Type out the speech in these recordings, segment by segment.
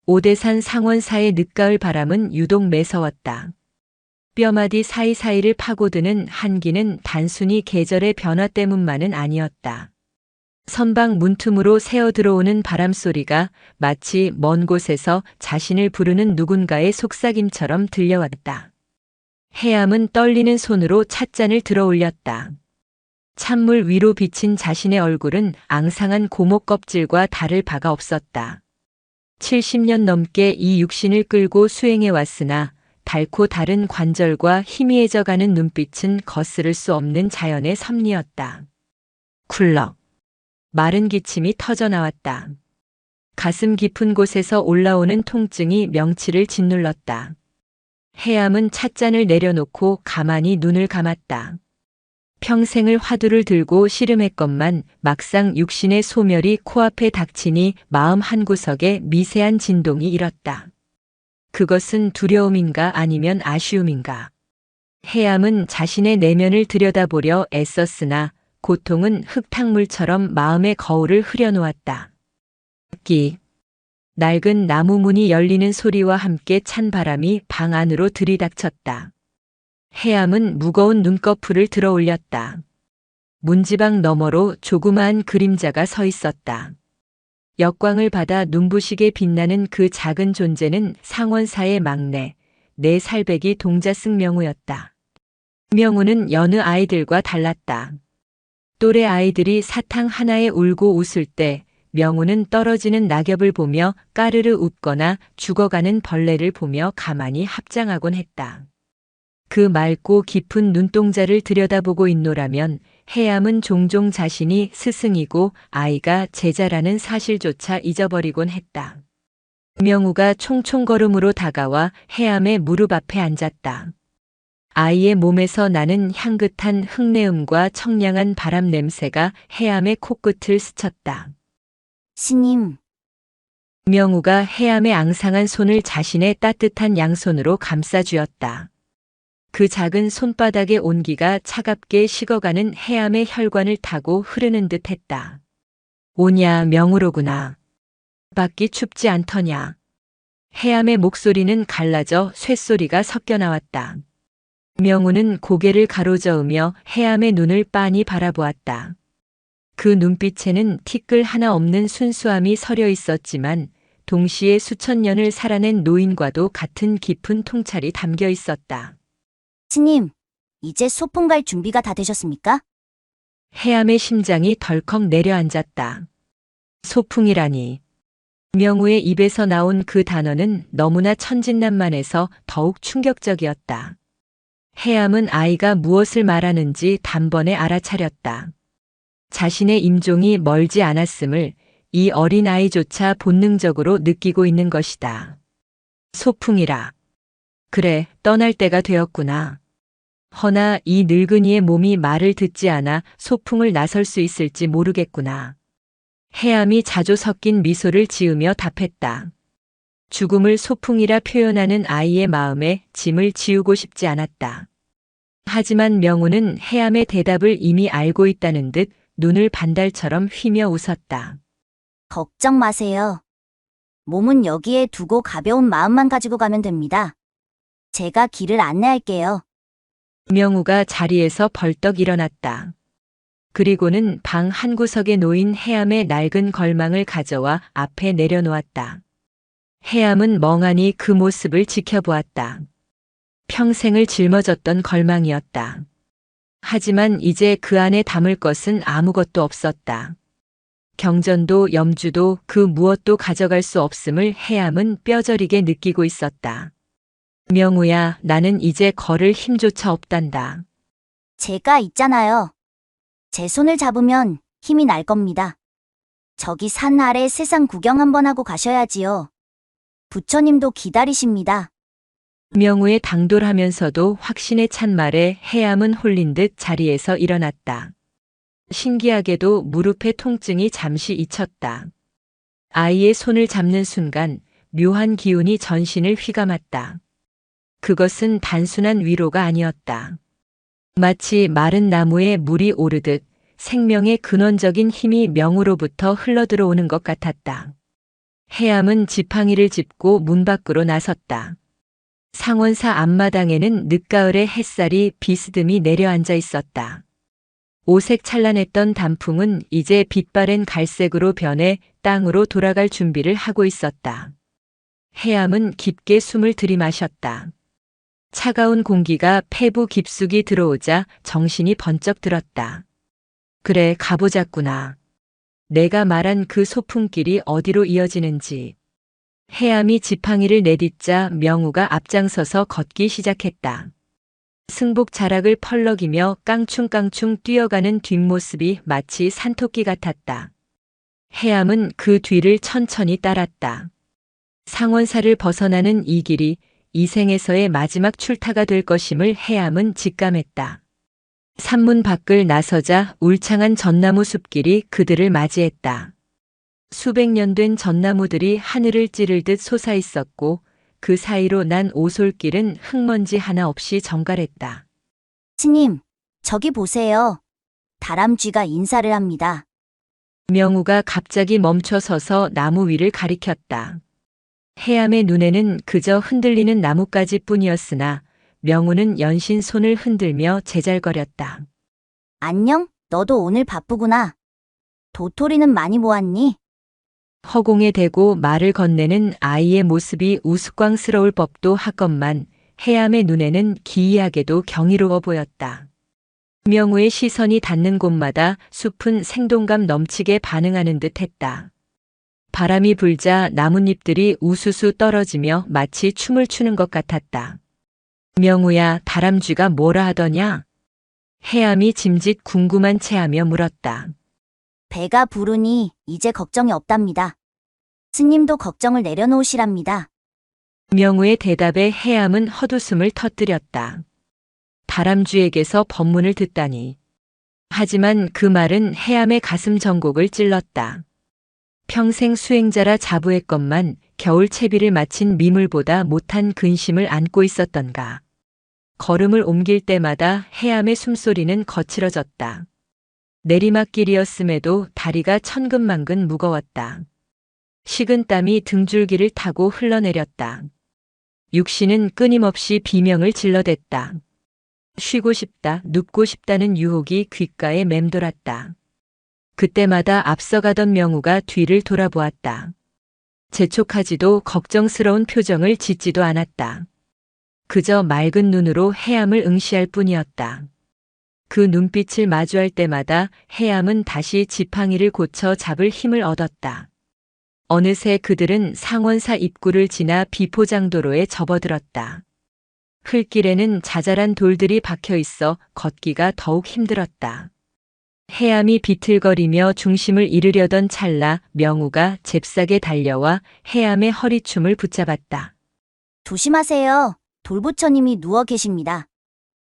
오대산 상원사의 늦가을 바람은 유독 매서웠다. 뼈마디 사이사이를 파고드는 한기는 단순히 계절의 변화 때문만은 아니었다. 선박 문틈으로 새어 들어오는 바람소리가 마치 먼 곳에서 자신을 부르는 누군가의 속삭임처럼 들려왔다. 해암은 떨리는 손으로 찻잔을 들어 올렸다. 찬물 위로 비친 자신의 얼굴은 앙상한 고목 껍질과 다를 바가 없었다. 70년 넘게 이 육신을 끌고 수행해 왔으나 닳고 다른 관절과 희미해져가는 눈빛은 거스를 수 없는 자연의 섭리였다. 쿨럭. 마른 기침이 터져 나왔다. 가슴 깊은 곳에서 올라오는 통증이 명치를 짓눌렀다. 해암은 찻잔을 내려놓고 가만히 눈을 감았다. 평생을 화두를 들고 씨름했건만 막상 육신의 소멸이 코앞에 닥치니 마음 한구석에 미세한 진동이 일었다. 그것은 두려움인가 아니면 아쉬움인가. 해암은 자신의 내면을 들여다보려 애썼으나 고통은 흙탕물처럼 마음의 거울을 흐려놓았다. 낡은 나무 문이 열리는 소리와 함께 찬 바람이 방 안으로 들이닥쳤다. 해암은 무거운 눈꺼풀을 들어 올렸다. 문지방 너머로 조그마한 그림자가 서 있었다. 역광을 받아 눈부시게 빛나는 그 작은 존재는 상원사의 막내, 4살배기 동자승 명우였다. 명우는 여느 아이들과 달랐다. 또래 아이들이 사탕 하나에 울고 웃을 때 명우는 떨어지는 낙엽을 보며 까르르 웃거나 죽어가는 벌레를 보며 가만히 합장하곤 했다. 그 맑고 깊은 눈동자를 들여다보고 있노라면 해암은 종종 자신이 스승이고 아이가 제자라는 사실조차 잊어버리곤 했다. 명우가 총총걸음으로 다가와 해암의 무릎 앞에 앉았다. 아이의 몸에서 나는 향긋한 흙내음과 청량한 바람 냄새가 해암의 코끝을 스쳤다. 스님, 명우가 해암의 앙상한 손을 자신의 따뜻한 양손으로 감싸쥐었다. 그 작은 손바닥의 온기가 차갑게 식어가는 해암의 혈관을 타고 흐르는 듯 했다. 오냐 명우로구나. 밖이 춥지 않더냐. 해암의 목소리는 갈라져 쇳소리가 섞여 나왔다. 명우는 고개를 가로저으며 해암의 눈을 빤히 바라보았다. 그 눈빛에는 티끌 하나 없는 순수함이 서려 있었지만 동시에 수천 년을 살아낸 노인과도 같은 깊은 통찰이 담겨 있었다. 스님, 이제 소풍 갈 준비가 다 되셨습니까? 해암의 심장이 덜컥 내려앉았다. 소풍이라니. 명우의 입에서 나온 그 단어는 너무나 천진난만해서 더욱 충격적이었다. 해암은 아이가 무엇을 말하는지 단번에 알아차렸다. 자신의 임종이 멀지 않았음을 이 어린 아이조차 본능적으로 느끼고 있는 것이다. 소풍이라. 그래, 떠날 때가 되었구나. 허나 이 늙은이의 몸이 말을 듣지 않아 소풍을 나설 수 있을지 모르겠구나. 해암이 자조 섞인 미소를 지으며 답했다. 죽음을 소풍이라 표현하는 아이의 마음에 짐을 지우고 싶지 않았다. 하지만 명우는 해암의 대답을 이미 알고 있다는 듯 눈을 반달처럼 휘며 웃었다. 걱정 마세요. 몸은 여기에 두고 가벼운 마음만 가지고 가면 됩니다. 제가 길을 안내할게요. 명우가 자리에서 벌떡 일어났다. 그리고는 방 한구석에 놓인 해암의 낡은 걸망을 가져와 앞에 내려놓았다. 해암은 멍하니 그 모습을 지켜보았다. 평생을 짊어졌던 걸망이었다. 하지만 이제 그 안에 담을 것은 아무것도 없었다. 경전도 염주도 그 무엇도 가져갈 수 없음을 해암은 뼈저리게 느끼고 있었다. 명우야, 나는 이제 걸을 힘조차 없단다. 제가 있잖아요. 제 손을 잡으면 힘이 날 겁니다. 저기 산 아래 세상 구경 한번 하고 가셔야지요. 부처님도 기다리십니다. 명우의 당돌하면서도 확신에 찬 말에 해암은 홀린 듯 자리에서 일어났다. 신기하게도 무릎의 통증이 잠시 잊혔다. 아이의 손을 잡는 순간 묘한 기운이 전신을 휘감았다. 그것은 단순한 위로가 아니었다. 마치 마른 나무에 물이 오르듯 생명의 근원적인 힘이 명우로부터 흘러들어오는 것 같았다. 해암은 지팡이를 짚고 문 밖으로 나섰다. 상원사 앞마당에는 늦가을의 햇살이 비스듬히 내려앉아 있었다. 오색 찬란했던 단풍은 이제 빛바랜 갈색으로 변해 땅으로 돌아갈 준비를 하고 있었다. 해암은 깊게 숨을 들이마셨다. 차가운 공기가 폐부 깊숙이 들어오자 정신이 번쩍 들었다. 그래, 가보자꾸나. 내가 말한 그 소풍길이 어디로 이어지는지. 해암이 지팡이를 내딛자 명우가 앞장서서 걷기 시작했다. 승복 자락을 펄럭이며 깡충깡충 뛰어가는 뒷모습이 마치 산토끼 같았다. 해암은 그 뒤를 천천히 따랐다. 상원사를 벗어나는 이 길이 이 생에서의 마지막 출타가 될 것임을 해암은 직감했다. 산문 밖을 나서자 울창한 전나무 숲길이 그들을 맞이했다. 수백 년 된 전나무들이 하늘을 찌를 듯 솟아 있었고 그 사이로 난 오솔길은 흙먼지 하나 없이 정갈했다. 스님, 저기 보세요. 다람쥐가 인사를 합니다. 명우가 갑자기 멈춰 서서 나무 위를 가리켰다. 해암의 눈에는 그저 흔들리는 나뭇가지뿐이었으나 명우는 연신 손을 흔들며 제잘거렸다. 안녕, 너도 오늘 바쁘구나. 도토리는 많이 모았니? 허공에 대고 말을 건네는 아이의 모습이 우스꽝스러울 법도 하건만 해암의 눈에는 기이하게도 경이로워 보였다. 명우의 시선이 닿는 곳마다 숲은 생동감 넘치게 반응하는 듯 했다. 바람이 불자 나뭇잎들이 우수수 떨어지며 마치 춤을 추는 것 같았다. 명우야, 다람쥐가 뭐라 하더냐? 해암이 짐짓 궁금한 체하며 물었다. 배가 부르니 이제 걱정이 없답니다. 스님도 걱정을 내려놓으시랍니다. 명우의 대답에 해암은 헛웃음을 터뜨렸다. 다람쥐에게서 법문을 듣다니. 하지만 그 말은 해암의 가슴 전곡을 찔렀다. 평생 수행자라 자부했건만 겨울 채비를 마친 미물보다 못한 근심을 안고 있었던가. 걸음을 옮길 때마다 해암의 숨소리는 거칠어졌다. 내리막길이었음에도 다리가 천근만근 무거웠다. 식은 땀이 등줄기를 타고 흘러내렸다. 육신은 끊임없이 비명을 질러댔다. 쉬고 싶다, 눕고 싶다는 유혹이 귓가에 맴돌았다. 그때마다 앞서가던 명우가 뒤를 돌아보았다. 재촉하지도 걱정스러운 표정을 짓지도 않았다. 그저 맑은 눈으로 해암을 응시할 뿐이었다. 그 눈빛을 마주할 때마다 해암은 다시 지팡이를 고쳐 잡을 힘을 얻었다. 어느새 그들은 상원사 입구를 지나 비포장도로에 접어들었다. 흙길에는 자잘한 돌들이 박혀 있어 걷기가 더욱 힘들었다. 해암이 비틀거리며 중심을 잃으려던 찰나 명우가 잽싸게 달려와 해암의 허리춤을 붙잡았다. 조심하세요. 돌부처님이 누워 계십니다.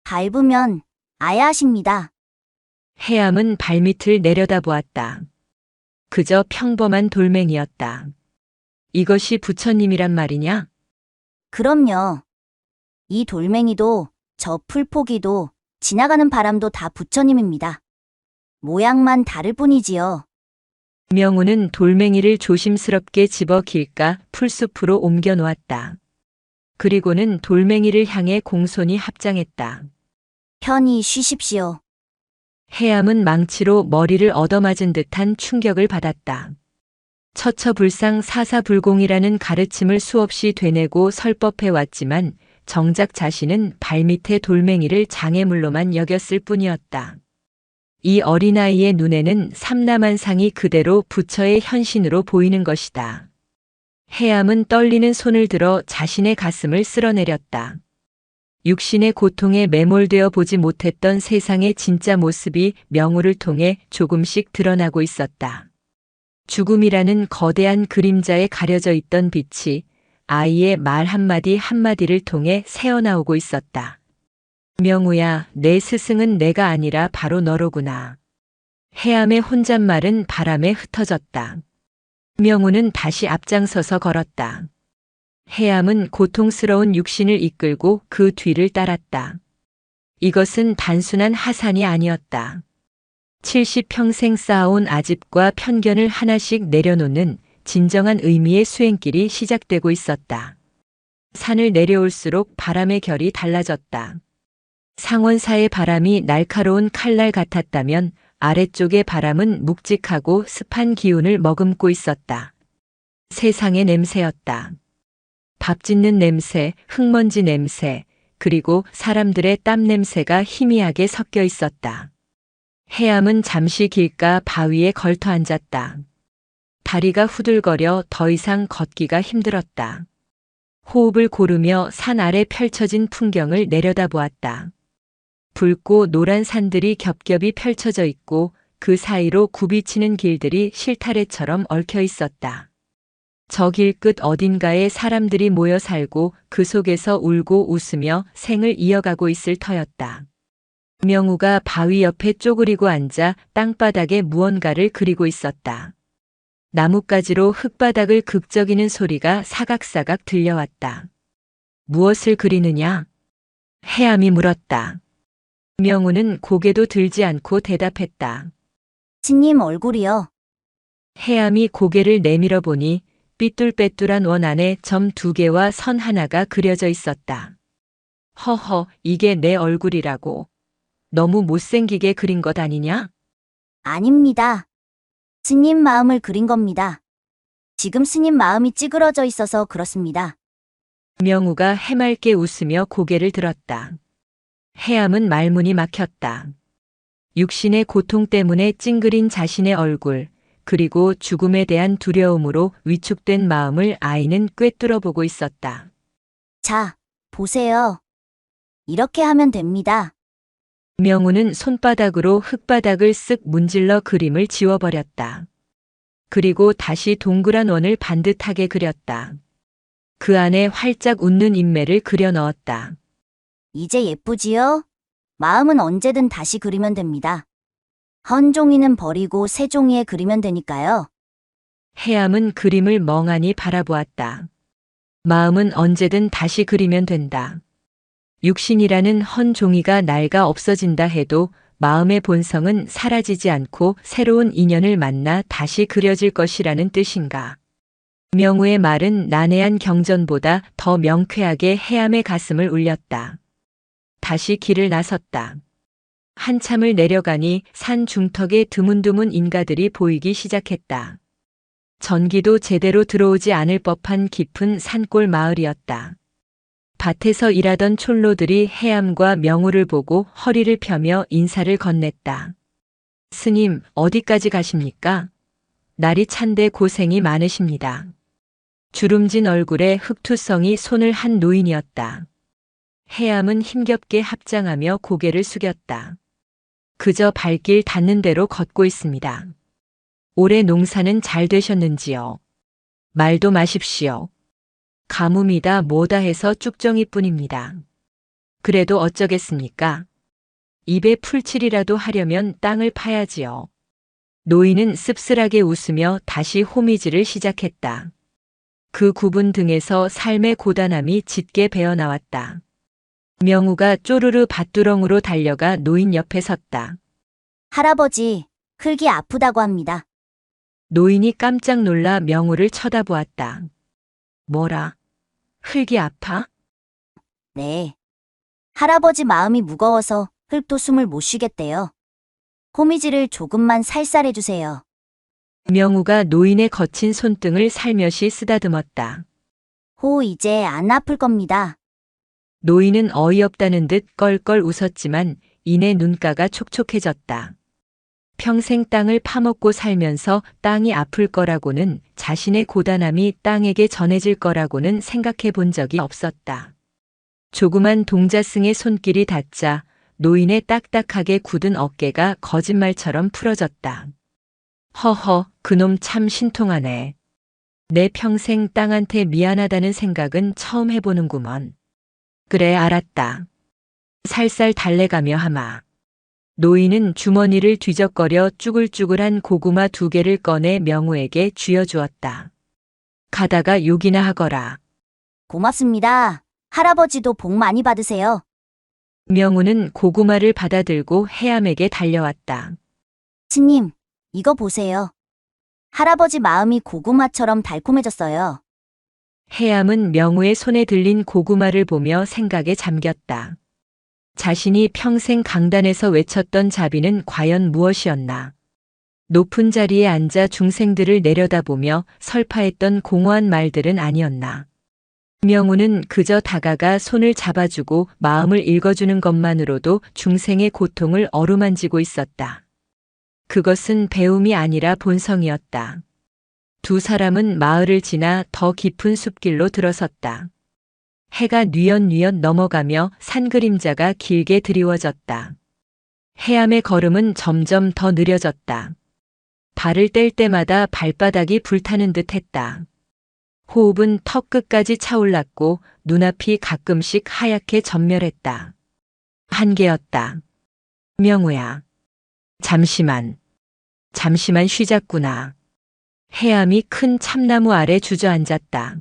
밟으면 아야하십니다. 해암은 발밑을 내려다보았다. 그저 평범한 돌멩이였다. 이것이 부처님이란 말이냐? 그럼요. 이 돌멩이도 저 풀포기도 지나가는 바람도 다 부처님입니다. 모양만 다를 뿐이지요. 명우는 돌멩이를 조심스럽게 집어 길가 풀숲으로 옮겨 놓았다. 그리고는 돌멩이를 향해 공손히 합장했다. 편히 쉬십시오. 해암은 망치로 머리를 얻어맞은 듯한 충격을 받았다. 처처불상 사사불공이라는 가르침을 수없이 되뇌고 설법해왔지만 정작 자신은 발밑의 돌멩이를 장애물로만 여겼을 뿐이었다. 이 어린아이의 눈에는 삼라만상이 그대로 부처의 현신으로 보이는 것이다. 해암은 떨리는 손을 들어 자신의 가슴을 쓸어내렸다. 육신의 고통에 매몰되어 보지 못했던 세상의 진짜 모습이 명우를 통해 조금씩 드러나고 있었다. 죽음이라는 거대한 그림자에 가려져 있던 빛이 아이의 말 한마디 한마디를 통해 새어나오고 있었다. 명우야, 내 스승은 내가 아니라 바로 너로구나. 해암의 혼잣말은 바람에 흩어졌다. 명우는 다시 앞장서서 걸었다. 해암은 고통스러운 육신을 이끌고 그 뒤를 따랐다. 이것은 단순한 하산이 아니었다. 70평생 쌓아온 아집과 편견을 하나씩 내려놓는 진정한 의미의 수행길이 시작되고 있었다. 산을 내려올수록 바람의 결이 달라졌다. 상원사의 바람이 날카로운 칼날 같았다면 아래쪽의 바람은 묵직하고 습한 기운을 머금고 있었다. 세상의 냄새였다. 밥 짓는 냄새, 흙먼지 냄새, 그리고 사람들의 땀 냄새가 희미하게 섞여 있었다. 해암은 잠시 길가 바위에 걸터 앉았다. 다리가 후들거려 더 이상 걷기가 힘들었다. 호흡을 고르며 산 아래 펼쳐진 풍경을 내려다보았다. 붉고 노란 산들이 겹겹이 펼쳐져 있고 그 사이로 굽이치는 길들이 실타래처럼 얽혀 있었다. 저 길 끝 어딘가에 사람들이 모여 살고 그 속에서 울고 웃으며 생을 이어가고 있을 터였다. 명우가 바위 옆에 쪼그리고 앉아 땅바닥에 무언가를 그리고 있었다. 나뭇가지로 흙바닥을 극적이는 소리가 사각사각 들려왔다. 무엇을 그리느냐? 해암이 물었다. 명우는 고개도 들지 않고 대답했다. 스님 얼굴이요. 해암이 고개를 내밀어 보니 삐뚤빼뚤한 원 안에 점 2개와 선 하나가 그려져 있었다. 허허, 이게 내 얼굴이라고. 너무 못생기게 그린 것 아니냐? 아닙니다. 스님 마음을 그린 겁니다. 지금 스님 마음이 찌그러져 있어서 그렇습니다. 명우가 해맑게 웃으며 고개를 들었다. 해암은 말문이 막혔다. 육신의 고통 때문에 찡그린 자신의 얼굴, 그리고 죽음에 대한 두려움으로 위축된 마음을 아이는 꿰뚫어 보고 있었다. 자, 보세요. 이렇게 하면 됩니다. 명우는 손바닥으로 흙바닥을 쓱 문질러 그림을 지워버렸다. 그리고 다시 동그란 원을 반듯하게 그렸다. 그 안에 활짝 웃는 인매를 그려 넣었다. 이제 예쁘지요? 마음은 언제든 다시 그리면 됩니다. 헌 종이는 버리고 새 종이에 그리면 되니까요. 해암은 그림을 멍하니 바라보았다. 마음은 언제든 다시 그리면 된다. 육신이라는 헌 종이가 낡아 없어진다 해도 마음의 본성은 사라지지 않고 새로운 인연을 만나 다시 그려질 것이라는 뜻인가. 명우의 말은 난해한 경전보다 더 명쾌하게 해암의 가슴을 울렸다. 다시 길을 나섰다. 한참을 내려가니 산 중턱에 드문드문 인가들이 보이기 시작했다. 전기도 제대로 들어오지 않을 법한 깊은 산골 마을이었다. 밭에서 일하던 촐로들이 해암과 명우를 보고 허리를 펴며 인사를 건넸다. 스님, 어디까지 가십니까? 날이 찬데 고생이 많으십니다. 주름진 얼굴에 흑투성이 손을 한 노인이었다. 해암은 힘겹게 합장하며 고개를 숙였다. 그저 발길 닿는 대로 걷고 있습니다. 올해 농사는 잘 되셨는지요? 말도 마십시오. 가뭄이다 뭐다 해서 쭉정이뿐입니다. 그래도 어쩌겠습니까? 입에 풀칠이라도 하려면 땅을 파야지요. 노인은 씁쓸하게 웃으며 다시 호미질을 시작했다. 그 굽은 등에서 삶의 고단함이 짙게 배어나왔다. 명우가 쪼르르 밭두렁으로 달려가 노인 옆에 섰다. 할아버지, 흙이 아프다고 합니다. 노인이 깜짝 놀라 명우를 쳐다보았다. 뭐라? 흙이 아파? 네. 할아버지 마음이 무거워서 흙도 숨을 못 쉬겠대요. 호미질을 조금만 살살 해주세요. 명우가 노인의 거친 손등을 살며시 쓰다듬었다. 이제 안 아플 겁니다. 노인은 어이없다는 듯 껄껄 웃었지만 이내 눈가가 촉촉해졌다. 평생 땅을 파먹고 살면서 땅이 아플 거라고는, 자신의 고단함이 땅에게 전해질 거라고는 생각해 본 적이 없었다. 조그만 동자승의 손길이 닿자 노인의 딱딱하게 굳은 어깨가 거짓말처럼 풀어졌다. 허허, 그놈 참 신통하네. 내 평생 땅한테 미안하다는 생각은 처음 해보는구먼. 그래, 알았다. 살살 달래가며 하마. 노인은 주머니를 뒤적거려 쭈글쭈글한 고구마 2개를 꺼내 명우에게 쥐어주었다. 가다가 욕이나 하거라. 고맙습니다. 할아버지도 복 많이 받으세요. 명우는 고구마를 받아들고 해암에게 달려왔다. 스님, 이거 보세요. 할아버지 마음이 고구마처럼 달콤해졌어요. 해암은 명우의 손에 들린 고구마를 보며 생각에 잠겼다. 자신이 평생 강단에서 외쳤던 자비는 과연 무엇이었나? 높은 자리에 앉아 중생들을 내려다보며 설파했던 공허한 말들은 아니었나? 명우는 그저 다가가 손을 잡아주고 마음을 읽어주는 것만으로도 중생의 고통을 어루만지고 있었다. 그것은 배움이 아니라 본성이었다. 두 사람은 마을을 지나 더 깊은 숲길로 들어섰다. 해가 뉘엿뉘엿 넘어가며 산 그림자가 길게 드리워졌다. 해암의 걸음은 점점 더 느려졌다. 발을 뗄 때마다 발바닥이 불타는 듯 했다. 호흡은 턱 끝까지 차올랐고 눈앞이 가끔씩 하얗게 전멸했다. 한계였다. 명우야. 잠시만 쉬자꾸나. 해암이 큰 참나무 아래 주저앉았다.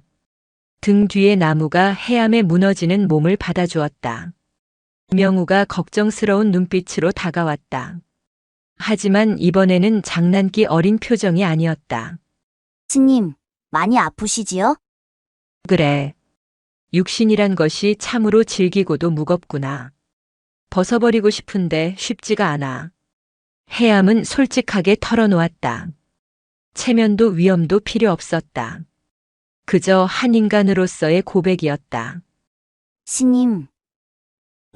등 뒤의 나무가 해암에 무너지는 몸을 받아주었다. 명우가 걱정스러운 눈빛으로 다가왔다. 하지만 이번에는 장난기 어린 표정이 아니었다. 스님, 많이 아프시지요? 그래. 육신이란 것이 참으로 질기고도 무겁구나. 벗어버리고 싶은데 쉽지가 않아. 해암은 솔직하게 털어놓았다. 체면도 위엄도 필요 없었다. 그저 한 인간으로서의 고백이었다. 스님,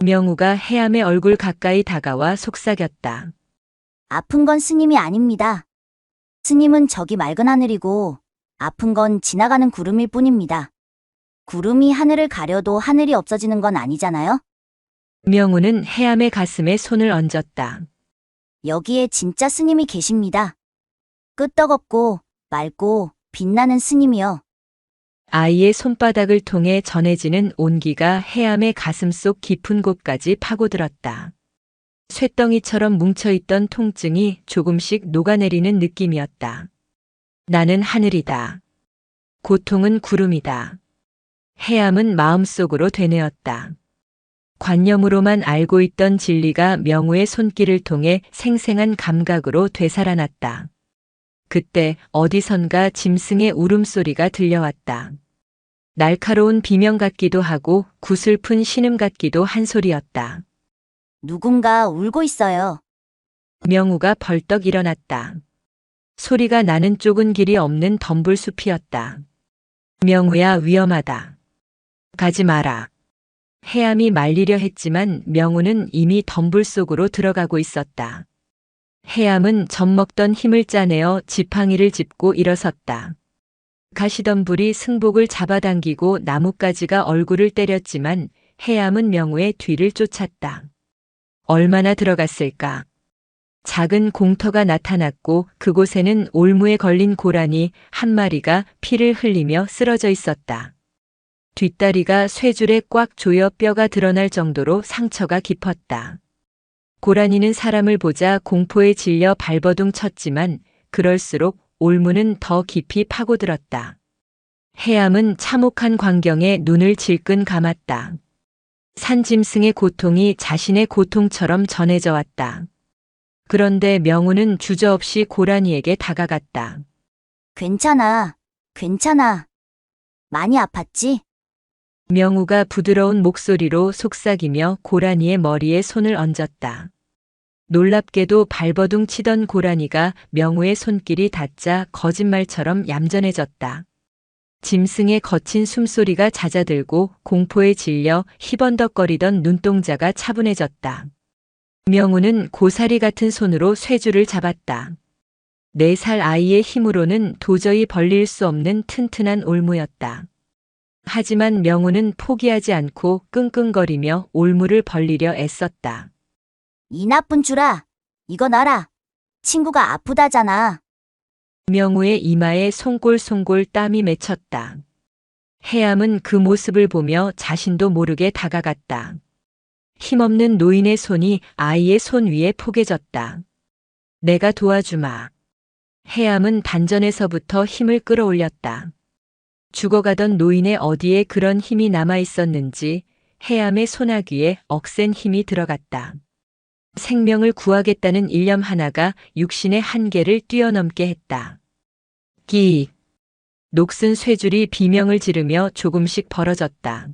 명우가 해암의 얼굴 가까이 다가와 속삭였다. 아픈 건 스님이 아닙니다. 스님은 저기 맑은 하늘이고 아픈 건 지나가는 구름일 뿐입니다. 구름이 하늘을 가려도 하늘이 없어지는 건 아니잖아요? 명우는 해암의 가슴에 손을 얹었다. 여기에 진짜 스님이 계십니다. 끄떡없고 맑고 빛나는 스님이요. 아이의 손바닥을 통해 전해지는 온기가 해암의 가슴속 깊은 곳까지 파고들었다. 쇳덩이처럼 뭉쳐있던 통증이 조금씩 녹아내리는 느낌이었다. 나는 하늘이다. 고통은 구름이다. 해암은 마음속으로 되뇌었다. 관념으로만 알고 있던 진리가 명우의 손길을 통해 생생한 감각으로 되살아났다. 그때 어디선가 짐승의 울음소리가 들려왔다. 날카로운 비명 같기도 하고 구슬픈 신음 같기도 한 소리였다. 누군가 울고 있어요. 명우가 벌떡 일어났다. 소리가 나는 쪽은 길이 없는 덤불숲이었다. 명우야, 위험하다. 가지 마라. 해암이 말리려 했지만 명우는 이미 덤불 속으로 들어가고 있었다. 해암은 젖먹던 힘을 짜내어 지팡이를 짚고 일어섰다. 가시덤불이 승복을 잡아당기고 나뭇가지가 얼굴을 때렸지만 해암은 명우의 뒤를 쫓았다. 얼마나 들어갔을까? 작은 공터가 나타났고 그곳에는 올무에 걸린 고라니 한 마리가 피를 흘리며 쓰러져 있었다. 뒷다리가 쇠줄에 꽉 조여 뼈가 드러날 정도로 상처가 깊었다. 고라니는 사람을 보자 공포에 질려 발버둥 쳤지만 그럴수록 올무는 더 깊이 파고들었다. 해암은 참혹한 광경에 눈을 질끈 감았다. 산짐승의 고통이 자신의 고통처럼 전해져 왔다. 그런데 명우는 주저없이 고라니에게 다가갔다. 괜찮아. 많이 아팠지? 명우가 부드러운 목소리로 속삭이며 고라니의 머리에 손을 얹었다. 놀랍게도 발버둥 치던 고라니가 명우의 손길이 닿자 거짓말처럼 얌전해졌다. 짐승의 거친 숨소리가 잦아들고 공포에 질려 희번덕거리던 눈동자가 차분해졌다. 명우는 고사리 같은 손으로 쇠줄을 잡았다. 4살 아이의 힘으로는 도저히 벌릴 수 없는 튼튼한 올무였다. 하지만 명우는 포기하지 않고 끙끙거리며 올무를 벌리려 애썼다. 이 나쁜 줄아. 이거 놔라. 친구가 아프다잖아. 명우의 이마에 송골송골 땀이 맺혔다. 해암은 그 모습을 보며 자신도 모르게 다가갔다. 힘없는 노인의 손이 아이의 손 위에 포개졌다. 내가 도와주마. 해암은 단전에서부터 힘을 끌어올렸다. 죽어가던 노인의 어디에 그런 힘이 남아 있었는지 해암의 소나귀에 억센 힘이 들어갔다. 생명을 구하겠다는 일념 하나가 육신의 한계를 뛰어넘게 했다. 끼익. 녹슨 쇠줄이 비명을 지르며 조금씩 벌어졌다.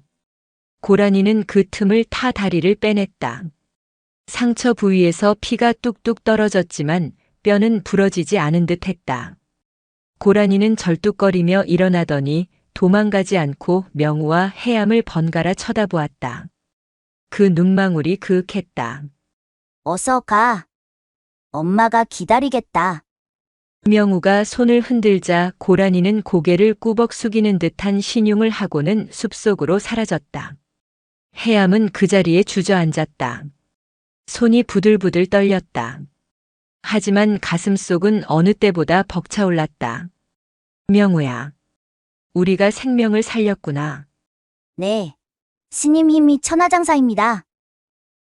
고라니는 그 틈을 타 다리를 빼냈다. 상처 부위에서 피가 뚝뚝 떨어졌지만 뼈는 부러지지 않은 듯 했다. 고라니는 절뚝거리며 일어나더니 도망가지 않고 명우와 해암을 번갈아 쳐다보았다. 그 눈망울이 그윽했다. 어서 가. 엄마가 기다리겠다. 명우가 손을 흔들자 고라니는 고개를 꾸벅 숙이는 듯한 신용을 하고는 숲속으로 사라졌다. 해암은 그 자리에 주저앉았다. 손이 부들부들 떨렸다. 하지만 가슴속은 어느 때보다 벅차올랐다. 명우야, 우리가 생명을 살렸구나. 네. 스님 힘이 천하장사입니다.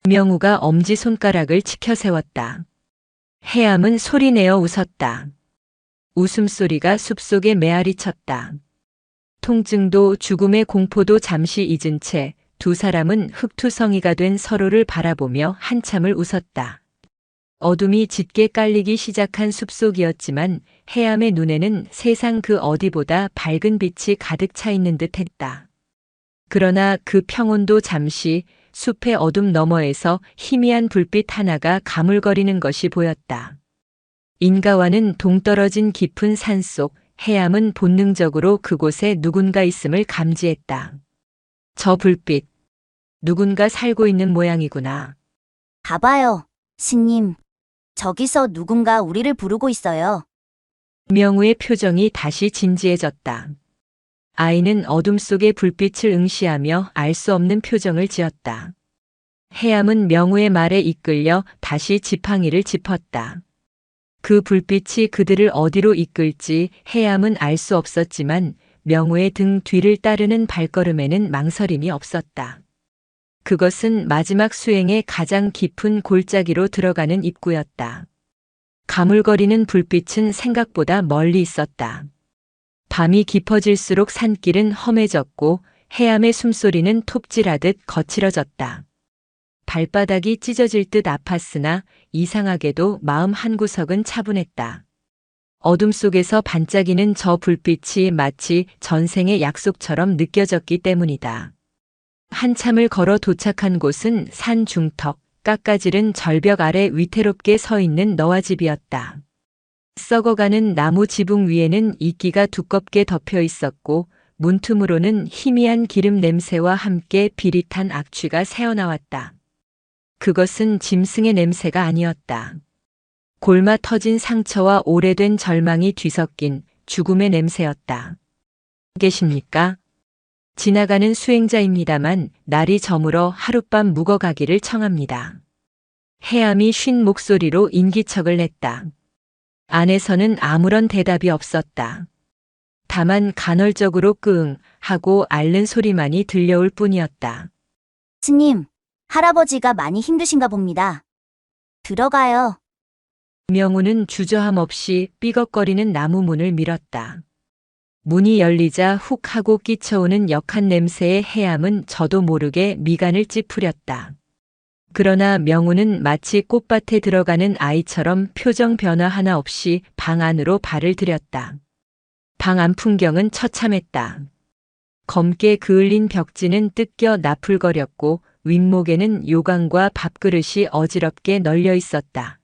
명우가 엄지손가락을 치켜 세웠다. 해암은 소리내어 웃었다. 웃음소리가 숲속에 메아리 쳤다. 통증도 죽음의 공포도 잠시 잊은 채 두 사람은 흙투성이가 된 서로를 바라보며 한참을 웃었다. 어둠이 짙게 깔리기 시작한 숲속이었지만 해암의 눈에는 세상 그 어디보다 밝은 빛이 가득 차 있는 듯 했다. 그러나 그 평온도 잠시 숲의 어둠 너머에서 희미한 불빛 하나가 가물거리는 것이 보였다. 인가와는 동떨어진 깊은 산속, 해암은 본능적으로 그곳에 누군가 있음을 감지했다. 저 불빛, 누군가 살고 있는 모양이구나. 봐봐요, 스님. 저기서 누군가 우리를 부르고 있어요. 명우의 표정이 다시 진지해졌다. 아이는 어둠 속의 불빛을 응시하며 알 수 없는 표정을 지었다. 해암은 명우의 말에 이끌려 다시 지팡이를 짚었다. 그 불빛이 그들을 어디로 이끌지 해암은 알 수 없었지만 명우의 등 뒤를 따르는 발걸음에는 망설임이 없었다. 그것은 마지막 수행의 가장 깊은 골짜기로 들어가는 입구였다. 가물거리는 불빛은 생각보다 멀리 있었다. 밤이 깊어질수록 산길은 험해졌고 해암의 숨소리는 톱질하듯 거칠어졌다. 발바닥이 찢어질 듯 아팠으나 이상하게도 마음 한구석은 차분했다. 어둠 속에서 반짝이는 저 불빛이 마치 전생의 약속처럼 느껴졌기 때문이다. 한참을 걸어 도착한 곳은 산 중턱, 깎아지른 절벽 아래 위태롭게 서 있는 너와집이었다. 썩어가는 나무 지붕 위에는 이끼가 두껍게 덮여 있었고 문틈으로는 희미한 기름 냄새와 함께 비릿한 악취가 새어나왔다. 그것은 짐승의 냄새가 아니었다. 골마 터진 상처와 오래된 절망이 뒤섞인 죽음의 냄새였다. 계십니까? 지나가는 수행자입니다만 날이 저물어 하룻밤 묵어가기를 청합니다. 해암이 쉰 목소리로 인기척을 냈다. 안에서는 아무런 대답이 없었다. 다만 간헐적으로 끙 하고 앓는 소리만이 들려올 뿐이었다. 스님, 할아버지가 많이 힘드신가 봅니다. 들어가요. 명우는 주저함 없이 삐걱거리는 나무 문을 밀었다. 문이 열리자 훅 하고 끼쳐오는 역한 냄새의 해암은 저도 모르게 미간을 찌푸렸다. 그러나 명우는 마치 꽃밭에 들어가는 아이처럼 표정 변화 하나 없이 방 안으로 발을 들였다. 방 안 풍경은 처참했다. 검게 그을린 벽지는 뜯겨 나풀거렸고 윗목에는 요강과 밥그릇이 어지럽게 널려 있었다.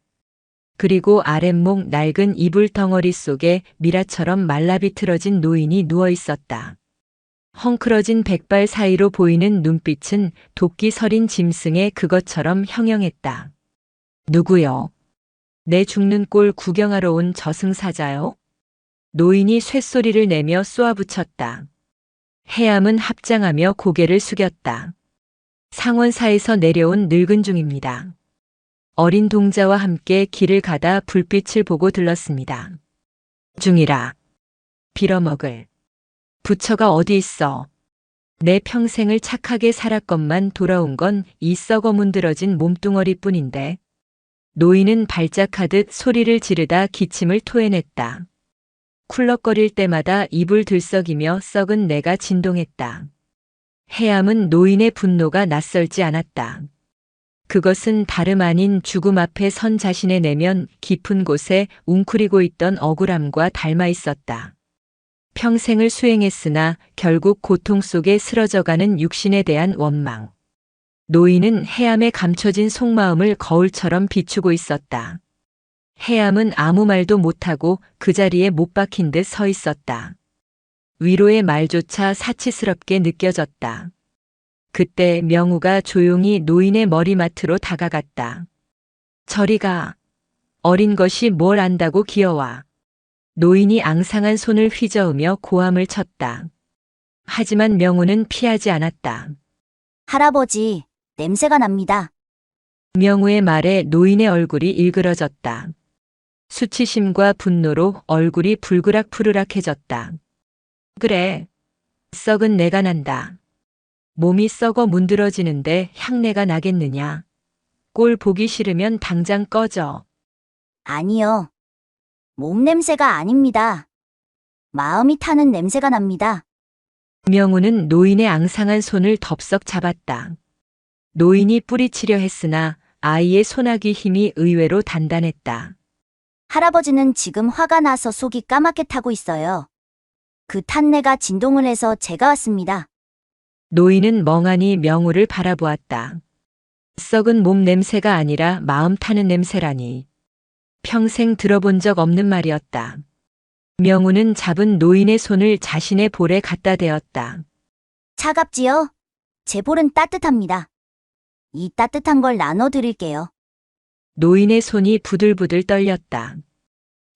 그리고 아랫목 낡은 이불 덩어리 속에 미라처럼 말라비틀어진 노인이 누워 있었다. 헝클어진 백발 사이로 보이는 눈빛은 도끼 서린 짐승의 그것처럼 형형했다. 누구요? 내 죽는 꼴 구경하러 온 저승사자요? 노인이 쇳소리를 내며 쏘아붙였다. 해암은 합장하며 고개를 숙였다. 상원사에서 내려온 늙은 중입니다. 어린 동자와 함께 길을 가다 불빛을 보고 들렀습니다. 중이라. 빌어먹을. 부처가 어디 있어? 내 평생을 착하게 살았건만 돌아온 건 이 썩어 문드러진 몸뚱어리뿐인데. 노인은 발작하듯 소리를 지르다 기침을 토해냈다. 쿨럭거릴 때마다 입을 들썩이며 썩은 내가 진동했다. 해암은 노인의 분노가 낯설지 않았다. 그것은 다름 아닌 죽음 앞에 선 자신의 내면 깊은 곳에 웅크리고 있던 억울함과 닮아 있었다. 평생을 수행했으나 결국 고통 속에 쓰러져가는 육신에 대한 원망. 노인은 해암에 감춰진 속마음을 거울처럼 비추고 있었다. 해암은 아무 말도 못하고 그 자리에 못 박힌 듯 서 있었다. 위로의 말조차 사치스럽게 느껴졌다. 그때 명우가 조용히 노인의 머리맡으로 다가갔다. 저리 가. 어린 것이 뭘 안다고 기어와. 노인이 앙상한 손을 휘저으며 고함을 쳤다. 하지만 명우는 피하지 않았다. 할아버지, 냄새가 납니다. 명우의 말에 노인의 얼굴이 일그러졌다. 수치심과 분노로 얼굴이 불그락푸르락해졌다. 그래. 썩은 내가 난다. 몸이 썩어 문드러지는데 향내가 나겠느냐. 꼴 보기 싫으면 당장 꺼져. 아니요. 몸 냄새가 아닙니다. 마음이 타는 냄새가 납니다. 명우는 노인의 앙상한 손을 덥석 잡았다. 노인이 뿌리치려 했으나 아이의 손아귀 힘이 의외로 단단했다. 할아버지는 지금 화가 나서 속이 까맣게 타고 있어요. 그 탄내가 진동을 해서 제가 왔습니다. 노인은 멍하니 명우를 바라보았다. 썩은 몸 냄새가 아니라 마음 타는 냄새라니. 평생 들어본 적 없는 말이었다. 명우는 잡은 노인의 손을 자신의 볼에 갖다 대었다. 차갑지요? 제 볼은 따뜻합니다. 이 따뜻한 걸 나눠드릴게요. 노인의 손이 부들부들 떨렸다.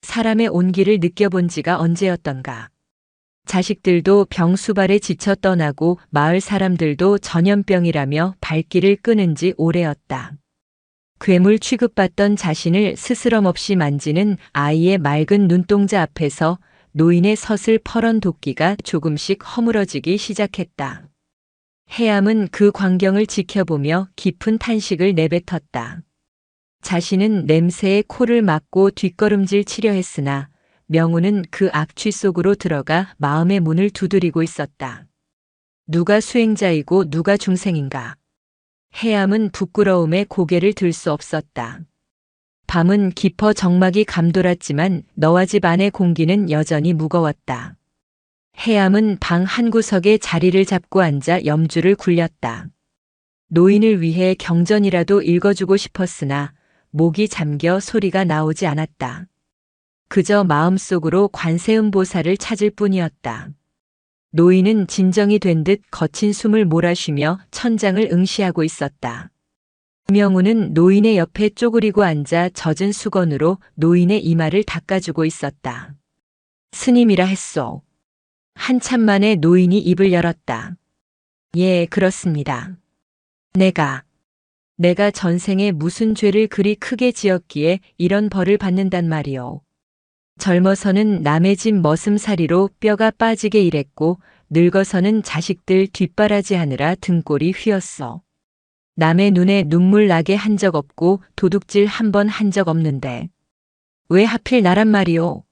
사람의 온기를 느껴본 지가 언제였던가. 자식들도 병수발에 지쳐 떠나고 마을 사람들도 전염병이라며 발길을 끄는 지 오래였다. 괴물 취급받던 자신을 스스럼 없이 만지는 아이의 맑은 눈동자 앞에서 노인의 서슬 퍼런 도끼가 조금씩 허물어지기 시작했다. 해암은 그 광경을 지켜보며 깊은 탄식을 내뱉었다. 자신은 냄새에 코를 막고 뒷걸음질 치려 했으나 명우는 그 악취 속으로 들어가 마음의 문을 두드리고 있었다. 누가 수행자이고 누가 중생인가. 해암은 부끄러움에 고개를 들 수 없었다. 밤은 깊어 정막이 감돌았지만 너와 집 안의 공기는 여전히 무거웠다. 해암은 방 한구석에 자리를 잡고 앉아 염주를 굴렸다. 노인을 위해 경전이라도 읽어주고 싶었으나 목이 잠겨 소리가 나오지 않았다. 그저 마음속으로 관세음보살을 찾을 뿐이었다. 노인은 진정이 된 듯 거친 숨을 몰아쉬며 천장을 응시하고 있었다. 명우는 노인의 옆에 쪼그리고 앉아 젖은 수건으로 노인의 이마를 닦아주고 있었다. 스님이라 했소. 한참 만에 노인이 입을 열었다. 예, 그렇습니다. 내가 전생에 무슨 죄를 그리 크게 지었기에 이런 벌을 받는단 말이오. 젊어서는 남의 집 머슴살이로 뼈가 빠지게 일했고 늙어서는 자식들 뒷바라지하느라 등골이 휘었어. 남의 눈에 눈물 나게 한 적 없고 도둑질 한 번 한 적 없는데 왜 하필 나란 말이오?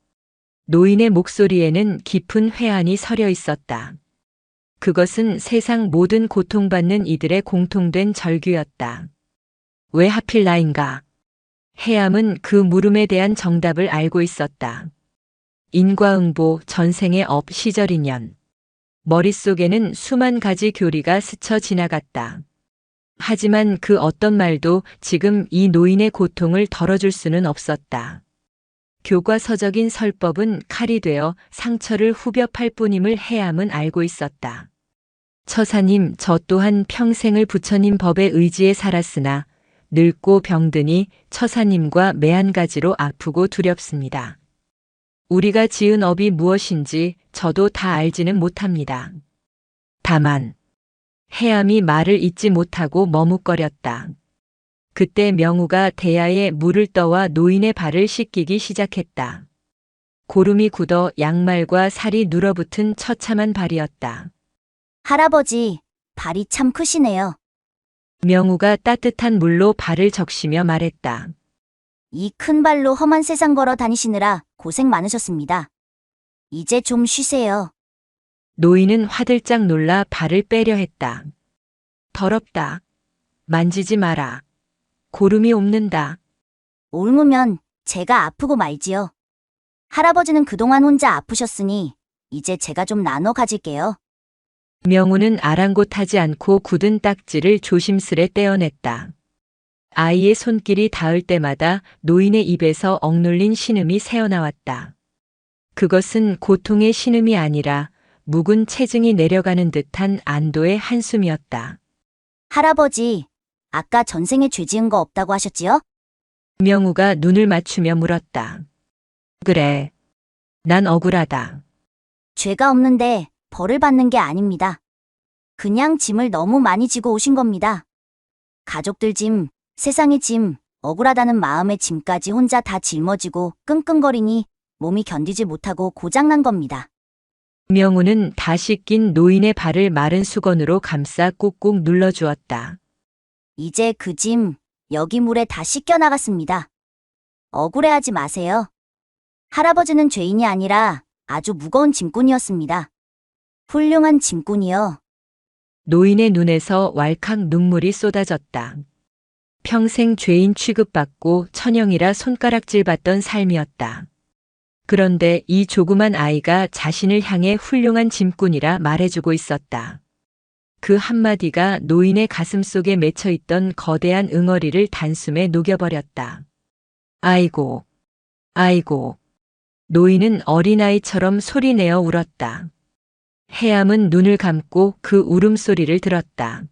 노인의 목소리에는 깊은 회한이 서려 있었다. 그것은 세상 모든 고통받는 이들의 공통된 절규였다. 왜 하필 나인가? 해암은 그 물음에 대한 정답을 알고 있었다. 인과응보, 전생의 업, 시절인연. 머릿속에는 수만 가지 교리가 스쳐 지나갔다. 하지만 그 어떤 말도 지금 이 노인의 고통을 덜어줄 수는 없었다. 교과서적인 설법은 칼이 되어 상처를 후벼 팔 뿐임을 해암은 알고 있었다. 처사님, 저 또한 평생을 부처님 법에 의지해 살았으나 늙고 병드니 처사님과 매한가지로 아프고 두렵습니다. 우리가 지은 업이 무엇인지 저도 다 알지는 못합니다. 다만 해암이 말을 잇지 못하고 머뭇거렸다. 그때 명우가 대야에 물을 떠와 노인의 발을 씻기기 시작했다. 고름이 굳어 양말과 살이 눌어붙은 처참한 발이었다. 할아버지, 발이 참 크시네요. 명우가 따뜻한 물로 발을 적시며 말했다. 이 큰 발로 험한 세상 걸어 다니시느라 고생 많으셨습니다. 이제 좀 쉬세요. 노인은 화들짝 놀라 발을 빼려 했다. 더럽다. 만지지 마라. 고름이 옵는다. 옮으면 제가 아프고 말지요. 할아버지는 그동안 혼자 아프셨으니 이제 제가 좀 나눠 가질게요. 명우는 아랑곳하지 않고 굳은 딱지를 조심스레 떼어냈다. 아이의 손길이 닿을 때마다 노인의 입에서 억눌린 신음이 새어나왔다. 그것은 고통의 신음이 아니라 묵은 체증이 내려가는 듯한 안도의 한숨이었다. 할아버지, 아까 전생에 죄 지은 거 없다고 하셨지요? 명우가 눈을 맞추며 물었다. 그래. 난 억울하다. 죄가 없는데 벌을 받는 게 아닙니다. 그냥 짐을 너무 많이 지고 오신 겁니다. 가족들 짐, 세상의 짐, 억울하다는 마음의 짐까지 혼자 다 짊어지고 끙끙거리니 몸이 견디지 못하고 고장난 겁니다. 명우는 다시 낀 노인의 발을 마른 수건으로 감싸 꾹꾹 눌러주었다. 이제 그 짐, 여기 물에 다 씻겨 나갔습니다. 억울해하지 마세요. 할아버지는 죄인이 아니라 아주 무거운 짐꾼이었습니다. 훌륭한 짐꾼이요. 노인의 눈에서 왈칵 눈물이 쏟아졌다. 평생 죄인 취급받고 천형이라 손가락질 받던 삶이었다. 그런데 이 조그만 아이가 자신을 향해 훌륭한 짐꾼이라 말해주고 있었다. 그 한마디가 노인의 가슴 속에 맺혀있던 거대한 응어리를 단숨에 녹여버렸다. 아이고, 아이고. 노인은 어린아이처럼 소리내어 울었다. 해암은 눈을 감고 그 울음소리를 들었다.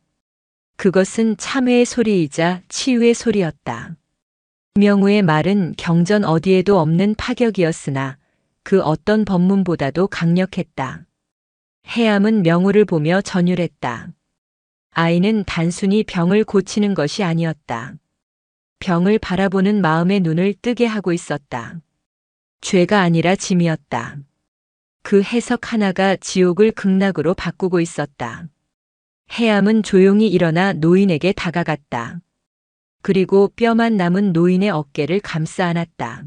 그것은 참회의 소리이자 치유의 소리였다. 명우의 말은 경전 어디에도 없는 파격이었으나 그 어떤 법문보다도 강력했다. 해암은 명우를 보며 전율했다. 아이는 단순히 병을 고치는 것이 아니었다. 병을 바라보는 마음의 눈을 뜨게 하고 있었다. 죄가 아니라 짐이었다. 그 해석 하나가 지옥을 극락으로 바꾸고 있었다. 해암은 조용히 일어나 노인에게 다가갔다. 그리고 뼈만 남은 노인의 어깨를 감싸 안았다.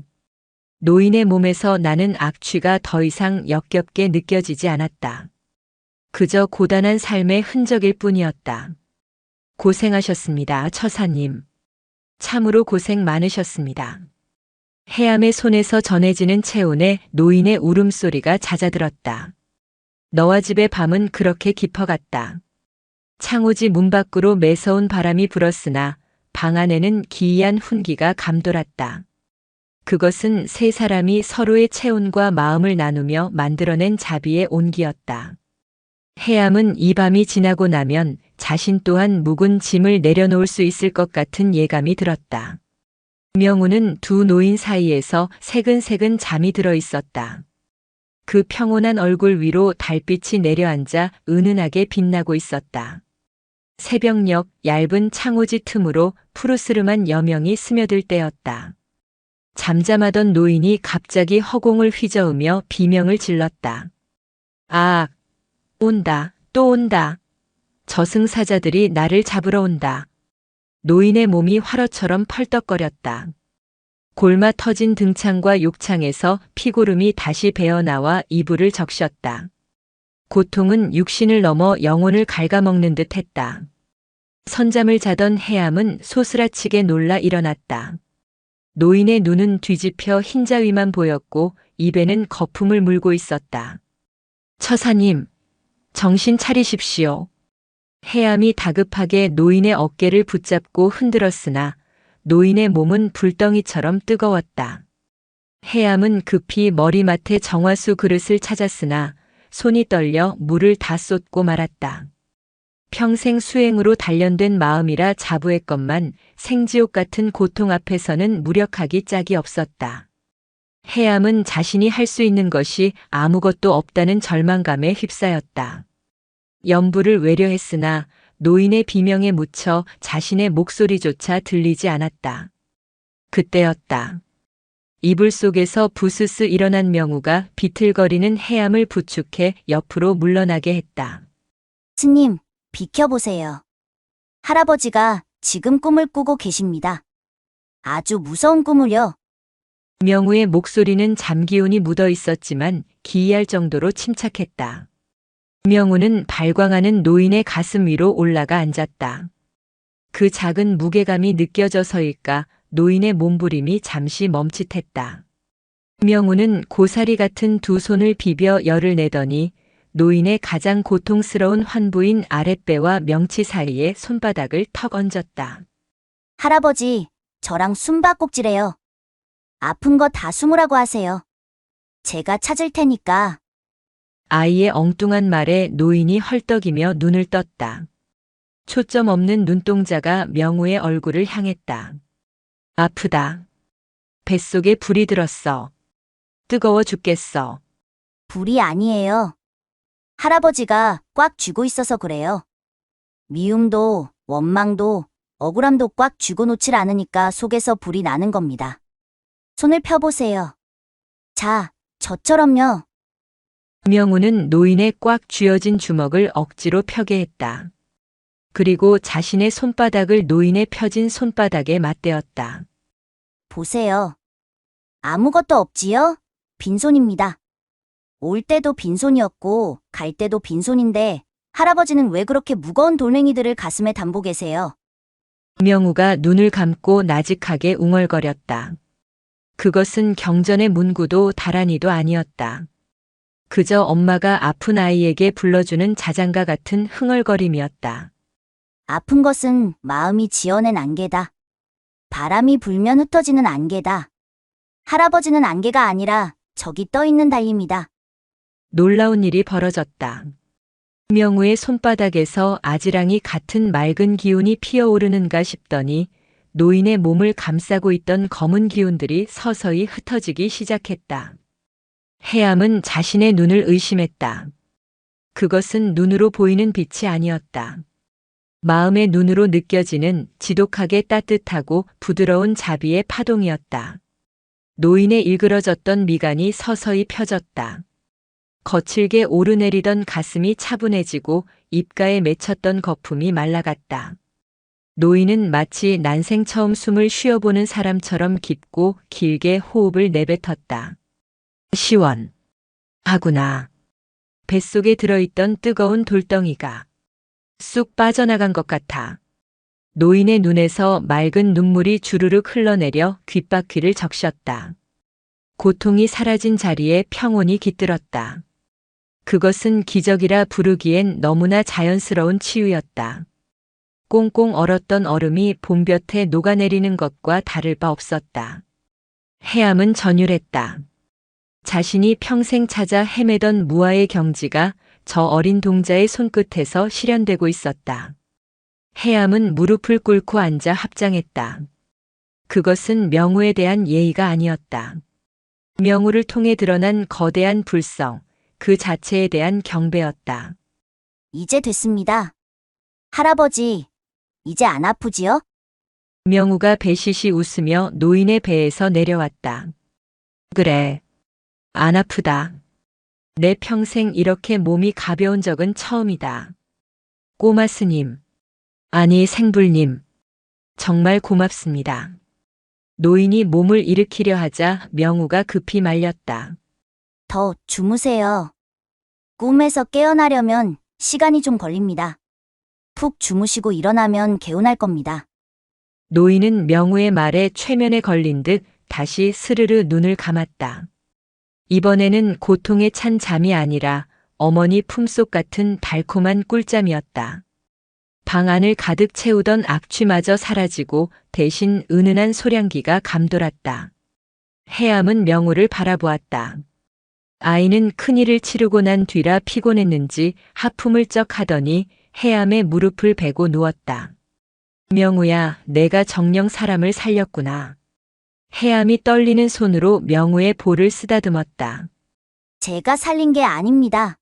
노인의 몸에서 나는 악취가 더 이상 역겹게 느껴지지 않았다. 그저 고단한 삶의 흔적일 뿐이었다. 고생하셨습니다, 처사님. 참으로 고생 많으셨습니다. 해암의 손에서 전해지는 체온에 노인의 울음소리가 잦아들었다. 너와 집의 밤은 그렇게 깊어갔다. 창호지 문 밖으로 매서운 바람이 불었으나 방 안에는 기이한 훈기가 감돌았다. 그것은 세 사람이 서로의 체온과 마음을 나누며 만들어낸 자비의 온기였다. 해암은 이 밤이 지나고 나면 자신 또한 묵은 짐을 내려놓을 수 있을 것 같은 예감이 들었다. 명우는 두 노인 사이에서 새근새근 잠이 들어 있었다. 그 평온한 얼굴 위로 달빛이 내려앉아 은은하게 빛나고 있었다. 새벽녘 얇은 창호지 틈으로 푸르스름한 여명이 스며들 때였다. 잠잠하던 노인이 갑자기 허공을 휘저으며 비명을 질렀다. 아, 온다, 또 온다. 저승사자들이 나를 잡으러 온다. 노인의 몸이 화로처럼 펄떡거렸다. 골마 터진 등창과 욕창에서 피고름이 다시 배어나와 이불을 적셨다. 고통은 육신을 넘어 영혼을 갉아먹는 듯 했다. 선잠을 자던 해암은 소스라치게 놀라 일어났다. 노인의 눈은 뒤집혀 흰자위만 보였고 입에는 거품을 물고 있었다. 처사님, 정신 차리십시오. 해암이 다급하게 노인의 어깨를 붙잡고 흔들었으나 노인의 몸은 불덩이처럼 뜨거웠다. 해암은 급히 머리맡에 정화수 그릇을 찾았으나 손이 떨려 물을 다 쏟고 말았다. 평생 수행으로 단련된 마음이라 자부했건만 생지옥 같은 고통 앞에서는 무력하기 짝이 없었다. 해암은 자신이 할 수 있는 것이 아무것도 없다는 절망감에 휩싸였다. 염불을 외려했으나 노인의 비명에 묻혀 자신의 목소리조차 들리지 않았다. 그때였다. 이불 속에서 부스스 일어난 명우가 비틀거리는 해암을 부축해 옆으로 물러나게 했다. 스님, 비켜보세요. 할아버지가 지금 꿈을 꾸고 계십니다. 아주 무서운 꿈을요. 명우의 목소리는 잠기운이 묻어 있었지만 기이할 정도로 침착했다. 명우는 발광하는 노인의 가슴 위로 올라가 앉았다. 그 작은 무게감이 느껴져서일까 노인의 몸부림이 잠시 멈칫했다. 명우는 고사리 같은 두 손을 비벼 열을 내더니 노인의 가장 고통스러운 환부인 아랫배와 명치 사이에 손바닥을 턱 얹었다. 할아버지, 저랑 숨바꼭질해요. 아픈 거 다 숨으라고 하세요. 제가 찾을 테니까. 아이의 엉뚱한 말에 노인이 헐떡이며 눈을 떴다. 초점 없는 눈동자가 명우의 얼굴을 향했다. 아프다. 뱃속에 불이 들었어. 뜨거워 죽겠어. 불이 아니에요. 할아버지가 꽉 쥐고 있어서 그래요. 미움도, 원망도, 억울함도 꽉 쥐고 놓질 않으니까 속에서 불이 나는 겁니다. 손을 펴보세요. 자, 저처럼요. 명우는 노인의 꽉 쥐어진 주먹을 억지로 펴게 했다. 그리고 자신의 손바닥을 노인의 펴진 손바닥에 맞대었다. 보세요. 아무것도 없지요? 빈손입니다. 올 때도 빈손이었고 갈 때도 빈손인데 할아버지는 왜 그렇게 무거운 돌멩이들을 가슴에 담고 계세요? 명우가 눈을 감고 나직하게 웅얼거렸다. 그것은 경전의 문구도 다란이도 아니었다. 그저 엄마가 아픈 아이에게 불러주는 자장가 같은 흥얼거림이었다. 아픈 것은 마음이 지어낸 안개다. 바람이 불면 흩어지는 안개다. 할아버지는 안개가 아니라 저기 떠있는 달입니다. 놀라운 일이 벌어졌다. 명우의 손바닥에서 아지랑이 같은 맑은 기운이 피어오르는가 싶더니 노인의 몸을 감싸고 있던 검은 기운들이 서서히 흩어지기 시작했다. 해암은 자신의 눈을 의심했다. 그것은 눈으로 보이는 빛이 아니었다. 마음의 눈으로 느껴지는 지독하게 따뜻하고 부드러운 자비의 파동이었다. 노인의 일그러졌던 미간이 서서히 펴졌다. 거칠게 오르내리던 가슴이 차분해지고 입가에 맺혔던 거품이 말라갔다. 노인은 마치 난생 처음 숨을 쉬어보는 사람처럼 깊고 길게 호흡을 내뱉었다. 시원. 하구나. 뱃속에 들어있던 뜨거운 돌덩이가 쑥 빠져나간 것 같아. 노인의 눈에서 맑은 눈물이 주르륵 흘러내려 귓바퀴를 적셨다. 고통이 사라진 자리에 평온이 깃들었다. 그것은 기적이라 부르기엔 너무나 자연스러운 치유였다. 꽁꽁 얼었던 얼음이 봄볕에 녹아내리는 것과 다를 바 없었다. 해암은 전율했다. 자신이 평생 찾아 헤매던 무아의 경지가 저 어린 동자의 손끝에서 실현되고 있었다. 해암은 무릎을 꿇고 앉아 합장했다. 그것은 명우에 대한 예의가 아니었다. 명우를 통해 드러난 거대한 불성, 그 자체에 대한 경배였다. 이제 됐습니다. 할아버지, 이제 안 아프지요? 명우가 배시시 웃으며 노인의 배에서 내려왔다. 그래, 안 아프다. 내 평생 이렇게 몸이 가벼운 적은 처음이다. 꼬마 스님, 아니 생불님, 정말 고맙습니다. 노인이 몸을 일으키려 하자 명우가 급히 말렸다. 더 주무세요. 꿈에서 깨어나려면 시간이 좀 걸립니다. 푹 주무시고 일어나면 개운할 겁니다. 노인은 명우의 말에 최면에 걸린 듯 다시 스르르 눈을 감았다. 이번에는 고통에 찬 잠이 아니라 어머니 품속 같은 달콤한 꿀잠이었다. 방 안을 가득 채우던 악취마저 사라지고 대신 은은한 소량기가 감돌았다. 해암은 명우를 바라보았다. 아이는 큰일을 치르고 난 뒤라 피곤했는지 하품을 쩍 하더니 해암의 무릎을 베고 누웠다. 명우야, 내가 정녕 사람을 살렸구나. 해암이 떨리는 손으로 명우의 볼을 쓰다듬었다. 제가 살린 게 아닙니다.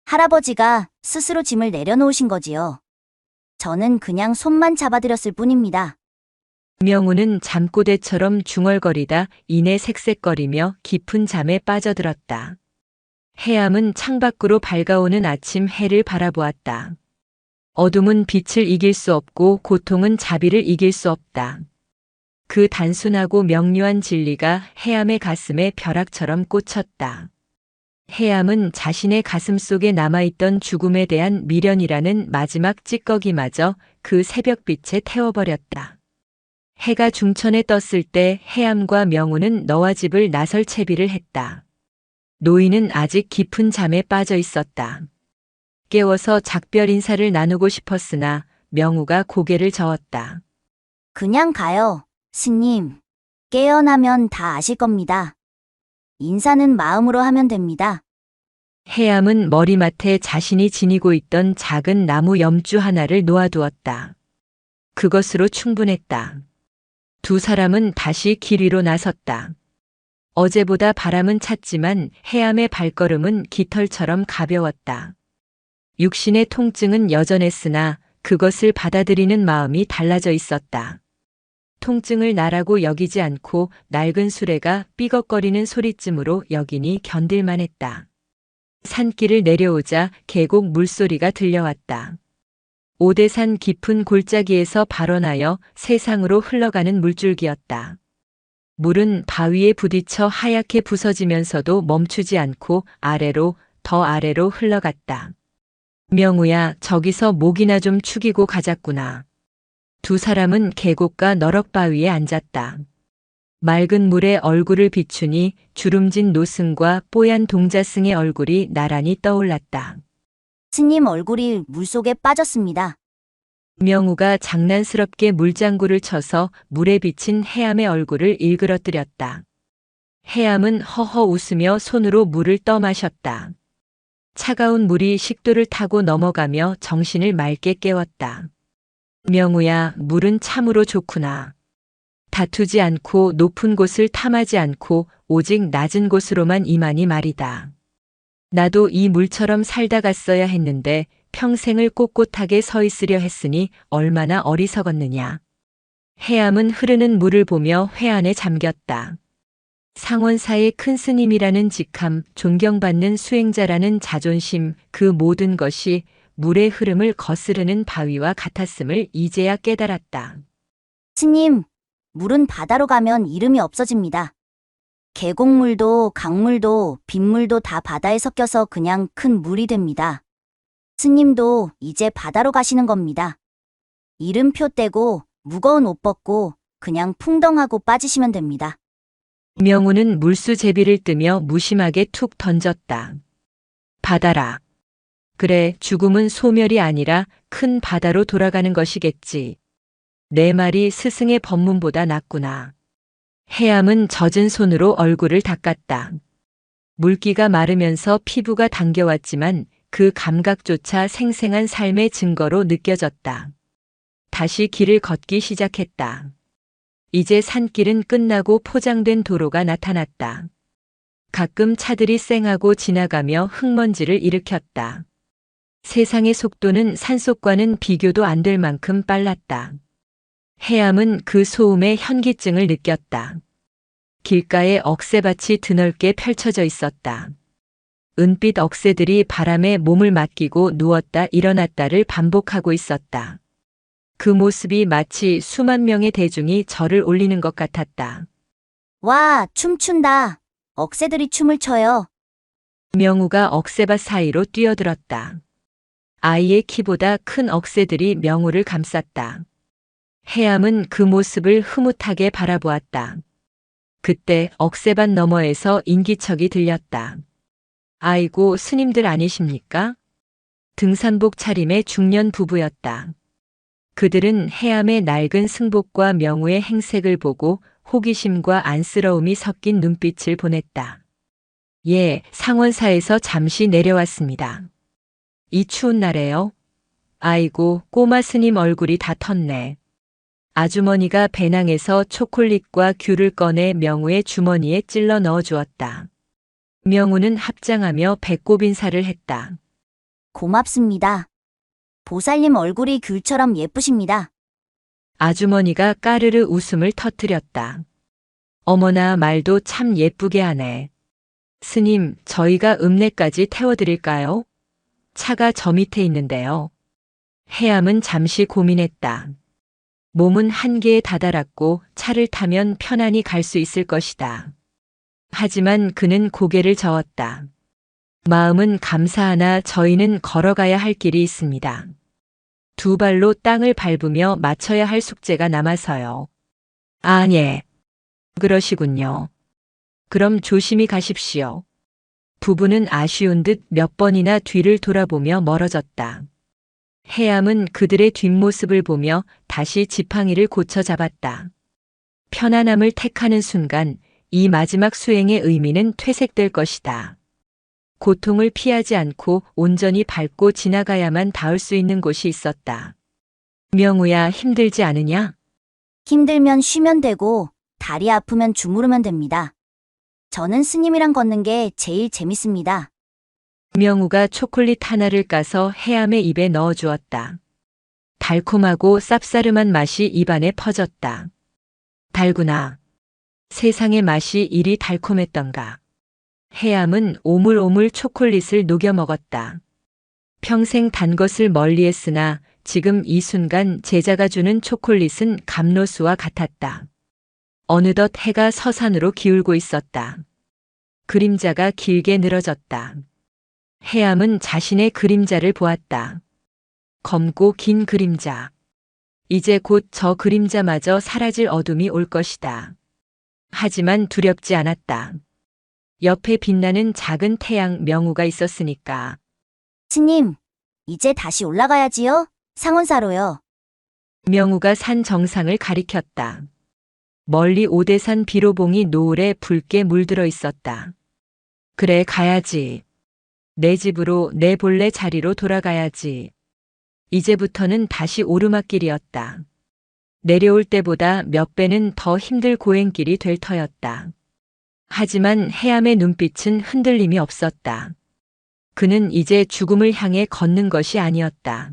할아버지가 스스로 짐을 내려놓으신 거지요. 저는 그냥 손만 잡아드렸을 뿐입니다. 명우는 잠꼬대처럼 중얼거리다 이내 색색거리며 깊은 잠에 빠져들었다. 해암은 창밖으로 밝아오는 아침 해를 바라보았다. 어둠은 빛을 이길 수 없고 고통은 자비를 이길 수 없다. 그 단순하고 명료한 진리가 해암의 가슴에 벼락처럼 꽂혔다. 해암은 자신의 가슴 속에 남아있던 죽음에 대한 미련이라는 마지막 찌꺼기마저 그 새벽빛에 태워버렸다. 해가 중천에 떴을 때 해암과 명우는 너와 집을 나설 채비를 했다. 노인은 아직 깊은 잠에 빠져 있었다. 깨워서 작별 인사를 나누고 싶었으나 명우가 고개를 저었다. 그냥 가요, 스님. 깨어나면 다 아실 겁니다. 인사는 마음으로 하면 됩니다. 해암은 머리맡에 자신이 지니고 있던 작은 나무 염주 하나를 놓아두었다. 그것으로 충분했다. 두 사람은 다시 길 위로 나섰다. 어제보다 바람은 찼지만 해암의 발걸음은 깃털처럼 가벼웠다. 육신의 통증은 여전했으나 그것을 받아들이는 마음이 달라져 있었다. 통증을 나라고 여기지 않고 낡은 수레가 삐걱거리는 소리쯤으로 여기니 견딜만 했다. 산길을 내려오자 계곡 물소리가 들려왔다. 오대산 깊은 골짜기에서 발원하여 세상으로 흘러가는 물줄기였다. 물은 바위에 부딪혀 하얗게 부서지면서도 멈추지 않고 아래로, 더 아래로 흘러갔다. 명우야, 저기서 목이나 좀 축이고 가자꾸나. 두 사람은 계곡가 너럭바위에 앉았다. 맑은 물에 얼굴을 비추니 주름진 노승과 뽀얀 동자승의 얼굴이 나란히 떠올랐다. 스님 얼굴이 물속에 빠졌습니다. 명우가 장난스럽게 물장구를 쳐서 물에 비친 해암의 얼굴을 일그러뜨렸다. 해암은 허허 웃으며 손으로 물을 떠마셨다. 차가운 물이 식도를 타고 넘어가며 정신을 맑게 깨웠다. 명우야, 물은 참으로 좋구나. 다투지 않고 높은 곳을 탐하지 않고 오직 낮은 곳으로만 임하니 말이다. 나도 이 물처럼 살다 갔어야 했는데 평생을 꼿꼿하게 서 있으려 했으니 얼마나 어리석었느냐. 해암은 흐르는 물을 보며 회한에 잠겼다. 상원사의 큰 스님이라는 직함, 존경받는 수행자라는 자존심, 그 모든 것이 물의 흐름을 거스르는 바위와 같았음을 이제야 깨달았다. 스님, 물은 바다로 가면 이름이 없어집니다. 계곡물도 강물도 빗물도 다 바다에 섞여서 그냥 큰 물이 됩니다. 스님도 이제 바다로 가시는 겁니다. 이름표 떼고 무거운 옷 벗고 그냥 풍덩하고 빠지시면 됩니다. 명우는 물수 제비를 뜨며 무심하게 툭 던졌다. 바다라. 그래, 죽음은 소멸이 아니라 큰 바다로 돌아가는 것이겠지. 내 말이 스승의 법문보다 낫구나. 해암은 젖은 손으로 얼굴을 닦았다. 물기가 마르면서 피부가 당겨왔지만 그 감각조차 생생한 삶의 증거로 느껴졌다. 다시 길을 걷기 시작했다. 이제 산길은 끝나고 포장된 도로가 나타났다. 가끔 차들이 쌩하고 지나가며 흙먼지를 일으켰다. 세상의 속도는 산속과는 비교도 안 될 만큼 빨랐다. 해암은 그 소음에 현기증을 느꼈다. 길가에 억새밭이 드넓게 펼쳐져 있었다. 은빛 억새들이 바람에 몸을 맡기고 누웠다 일어났다를 반복하고 있었다. 그 모습이 마치 수만 명의 대중이 절을 올리는 것 같았다. 와, 춤춘다. 억새들이 춤을 춰요. 명우가 억새밭 사이로 뛰어들었다. 아이의 키보다 큰 억새들이 명우를 감쌌다. 해암은 그 모습을 흐뭇하게 바라보았다. 그때 억새밭 너머에서 인기척이 들렸다. 아이고, 스님들 아니십니까? 등산복 차림의 중년 부부였다. 그들은 해암의 낡은 승복과 명우의 행색을 보고 호기심과 안쓰러움이 섞인 눈빛을 보냈다. 예, 상원사에서 잠시 내려왔습니다. 이 추운 날에요? 아이고, 꼬마 스님 얼굴이 다 텄네. 아주머니가 배낭에서 초콜릿과 귤을 꺼내 명우의 주머니에 찔러 넣어 주었다. 명우는 합장하며 배꼽 인사를 했다. 고맙습니다. 보살님 얼굴이 귤처럼 예쁘십니다. 아주머니가 까르르 웃음을 터뜨렸다. 어머나, 말도 참 예쁘게 하네. 스님, 저희가 읍내까지 태워드릴까요? 차가 저 밑에 있는데요. 해암은 잠시 고민했다. 몸은 한계에 다다랐고 차를 타면 편안히 갈 수 있을 것이다. 하지만 그는 고개를 저었다. 마음은 감사하나 저희는 걸어가야 할 길이 있습니다. 두 발로 땅을 밟으며 마쳐야 할 숙제가 남아서요. 아, 예. 그러시군요. 그럼 조심히 가십시오. 부부는 아쉬운 듯 몇 번이나 뒤를 돌아보며 멀어졌다. 해암은 그들의 뒷모습을 보며 다시 지팡이를 고쳐 잡았다. 편안함을 택하는 순간 이 마지막 수행의 의미는 퇴색될 것이다. 고통을 피하지 않고 온전히 밟고 지나가야만 닿을 수 있는 곳이 있었다. 명우야, 힘들지 않으냐? 힘들면 쉬면 되고 다리 아프면 주무르면 됩니다. 저는 스님이랑 걷는 게 제일 재밌습니다. 명우가 초콜릿 하나를 까서 해암의 입에 넣어 주었다. 달콤하고 쌉싸름한 맛이 입안에 퍼졌다. 달구나. 세상의 맛이 이리 달콤했던가. 해암은 오물오물 초콜릿을 녹여 먹었다. 평생 단 것을 멀리했으나 지금 이 순간 제자가 주는 초콜릿은 감로수와 같았다. 어느덧 해가 서산으로 기울고 있었다. 그림자가 길게 늘어졌다. 해암은 자신의 그림자를 보았다. 검고 긴 그림자. 이제 곧 저 그림자마저 사라질 어둠이 올 것이다. 하지만 두렵지 않았다. 옆에 빛나는 작은 태양 명우가 있었으니까. 스님, 이제 다시 올라가야지요. 상원사로요. 명우가 산 정상을 가리켰다. 멀리 오대산 비로봉이 노을에 붉게 물들어 있었다. 그래, 가야지. 내 집으로, 내 본래 자리로 돌아가야지. 이제부터는 다시 오르막길이었다. 내려올 때보다 몇 배는 더 힘들 고행길이 될 터였다. 하지만 해암의 눈빛은 흔들림이 없었다. 그는 이제 죽음을 향해 걷는 것이 아니었다.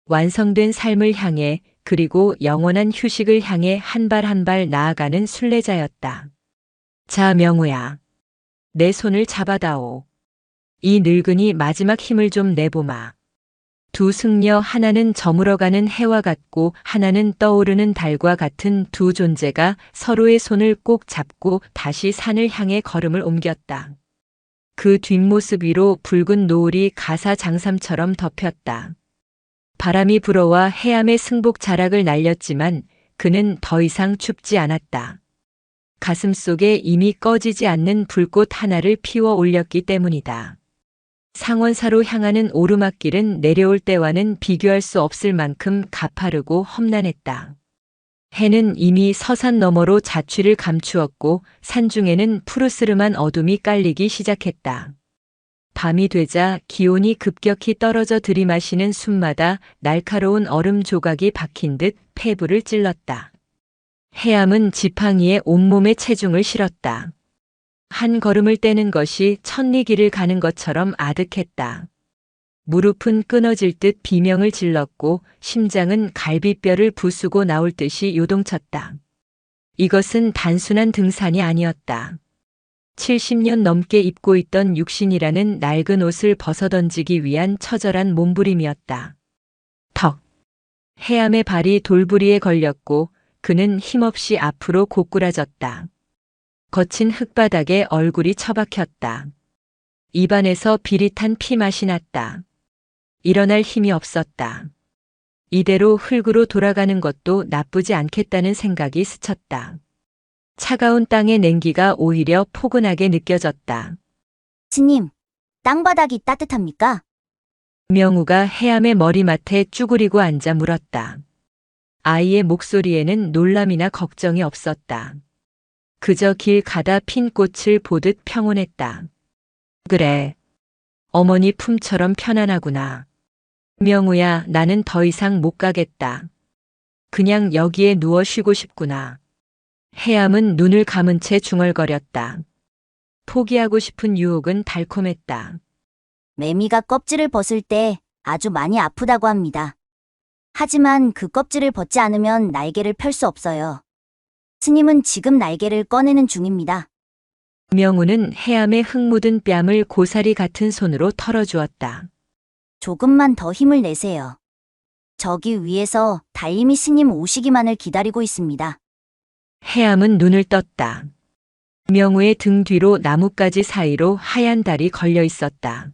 완성된 삶을 향해, 그리고 영원한 휴식을 향해 한 발 한 발 나아가는 순례자였다. 자, 명우야. 내 손을 잡아다오. 이 늙은이 마지막 힘을 좀 내보마. 두 승려, 하나는 저물어가는 해와 같고 하나는 떠오르는 달과 같은 두 존재가 서로의 손을 꼭 잡고 다시 산을 향해 걸음을 옮겼다. 그 뒷모습 위로 붉은 노을이 가사 장삼처럼 덮였다. 바람이 불어와 해암의 승복 자락을 날렸지만 그는 더 이상 춥지 않았다. 가슴 속에 이미 꺼지지 않는 불꽃 하나를 피워 올렸기 때문이다. 상원사로 향하는 오르막길은 내려올 때와는 비교할 수 없을 만큼 가파르고 험난했다. 해는 이미 서산 너머로 자취를 감추었고 산중에는 푸르스름한 어둠이 깔리기 시작했다. 밤이 되자 기온이 급격히 떨어져 들이마시는 숨마다 날카로운 얼음 조각이 박힌 듯 폐부를 찔렀다. 해암은 지팡이에 온몸의 체중을 실었다. 한 걸음을 떼는 것이 천리길을 가는 것처럼 아득했다. 무릎은 끊어질 듯 비명을 질렀고 심장은 갈비뼈를 부수고 나올 듯이 요동쳤다. 이것은 단순한 등산이 아니었다. 70년 넘게 입고 있던 육신이라는 낡은 옷을 벗어던지기 위한 처절한 몸부림이었다. 턱. 해암의 발이 돌부리에 걸렸고 그는 힘없이 앞으로 고꾸라졌다. 거친 흙바닥에 얼굴이 처박혔다. 입안에서 비릿한 피맛이 났다. 일어날 힘이 없었다. 이대로 흙으로 돌아가는 것도 나쁘지 않겠다는 생각이 스쳤다. 차가운 땅의 냉기가 오히려 포근하게 느껴졌다. 스님, 땅바닥이 따뜻합니까? 명우가 해암의 머리맡에 쭈그리고 앉아 물었다. 아이의 목소리에는 놀람이나 걱정이 없었다. 그저 길 가다 핀 꽃을 보듯 평온했다. 그래. 어머니 품처럼 편안하구나. 명우야, 나는 더 이상 못 가겠다. 그냥 여기에 누워 쉬고 싶구나. 해암은 눈을 감은 채 중얼거렸다. 포기하고 싶은 유혹은 달콤했다. 매미가 껍질을 벗을 때 아주 많이 아프다고 합니다. 하지만 그 껍질을 벗지 않으면 날개를 펼 수 없어요. 스님은 지금 날개를 꺼내는 중입니다. 명우는 해암의 흙 묻은 뺨을 고사리 같은 손으로 털어주었다. 조금만 더 힘을 내세요. 저기 위에서 달림이 스님 오시기만을 기다리고 있습니다. 해암은 눈을 떴다. 명우의 등 뒤로 나뭇가지 사이로 하얀 달이 걸려 있었다.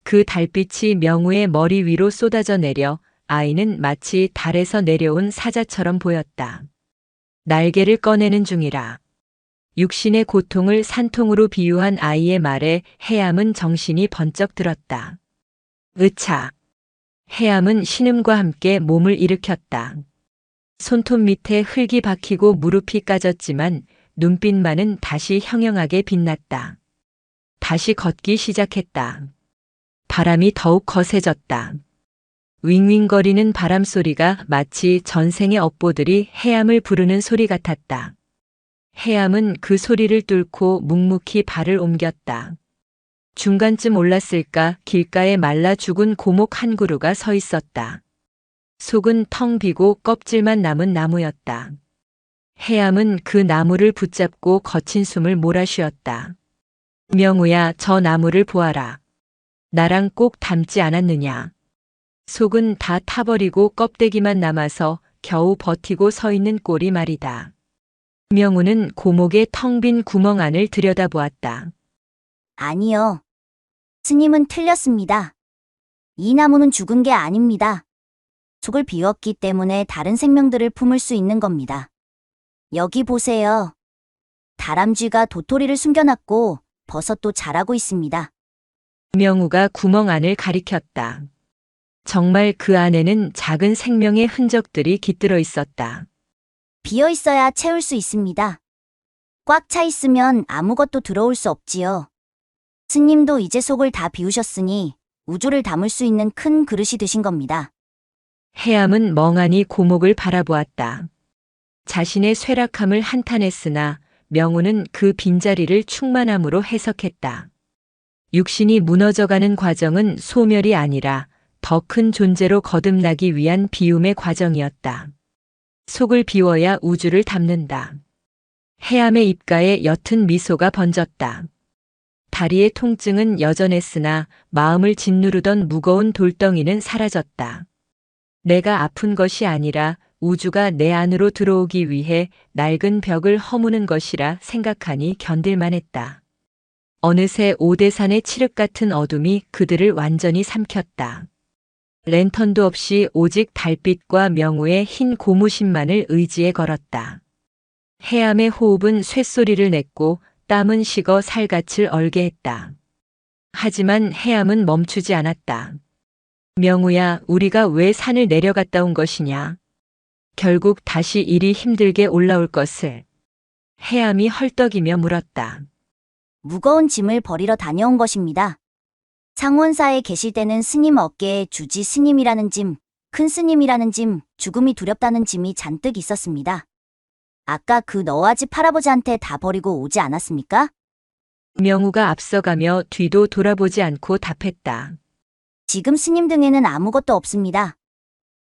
그 달빛이 명우의 머리 위로 쏟아져 내려 아이는 마치 달에서 내려온 사자처럼 보였다. 날개를 꺼내는 중이라. 육신의 고통을 산통으로 비유한 아이의 말에 해암은 정신이 번쩍 들었다. 으차. 해암은 신음과 함께 몸을 일으켰다. 손톱 밑에 흙이 박히고 무릎이 까졌지만 눈빛만은 다시 형형하게 빛났다. 다시 걷기 시작했다. 바람이 더욱 거세졌다. 윙윙거리는 바람 소리가 마치 전생의 업보들이 해암을 부르는 소리 같았다. 해암은 그 소리를 뚫고 묵묵히 발을 옮겼다. 중간쯤 올랐을까 길가에 말라 죽은 고목 한 그루가 서 있었다. 속은 텅 비고 껍질만 남은 나무였다. 해암은 그 나무를 붙잡고 거친 숨을 몰아쉬었다. 명우야, 저 나무를 보아라. 나랑 꼭 닮지 않았느냐. 속은 다 타버리고 껍데기만 남아서 겨우 버티고 서 있는 꼴이 말이다. 명우는 고목의 텅 빈 구멍 안을 들여다보았다. 아니요. 스님은 틀렸습니다. 이 나무는 죽은 게 아닙니다. 속을 비웠기 때문에 다른 생명들을 품을 수 있는 겁니다. 여기 보세요. 다람쥐가 도토리를 숨겨놨고 버섯도 자라고 있습니다. 명우가 구멍 안을 가리켰다. 정말 그 안에는 작은 생명의 흔적들이 깃들어 있었다. 비어 있어야 채울 수 있습니다. 꽉 차 있으면 아무것도 들어올 수 없지요. 스님도 이제 속을 다 비우셨으니 우주를 담을 수 있는 큰 그릇이 되신 겁니다. 해암은 멍하니 고목을 바라보았다. 자신의 쇠락함을 한탄했으나 명우는 그 빈자리를 충만함으로 해석했다. 육신이 무너져가는 과정은 소멸이 아니라 더 큰 존재로 거듭나기 위한 비움의 과정이었다. 속을 비워야 우주를 담는다. 해암의 입가에 옅은 미소가 번졌다. 다리의 통증은 여전했으나 마음을 짓누르던 무거운 돌덩이는 사라졌다. 내가 아픈 것이 아니라 우주가 내 안으로 들어오기 위해 낡은 벽을 허무는 것이라 생각하니 견딜만했다. 어느새 오대산의 칠흑 같은 어둠이 그들을 완전히 삼켰다. 랜턴도 없이 오직 달빛과 명우의 흰 고무신만을 의지에 걸었다. 해암의 호흡은 쇳소리를 냈고 땀은 식어 살갗을 얼게 했다. 하지만 해암은 멈추지 않았다. 명우야, 우리가 왜 산을 내려갔다 온 것이냐? 결국 다시 이리 힘들게 올라올 것을. 해암이 헐떡이며 물었다. 무거운 짐을 버리러 다녀온 것입니다. 상원사에 계실 때는 스님 어깨에 주지 스님이라는 짐, 큰 스님이라는 짐, 죽음이 두렵다는 짐이 잔뜩 있었습니다. 아까 그 너아집 할아버지한테 다 버리고 오지 않았습니까? 명우가 앞서가며 뒤도 돌아보지 않고 답했다. 지금 스님 등에는 아무것도 없습니다.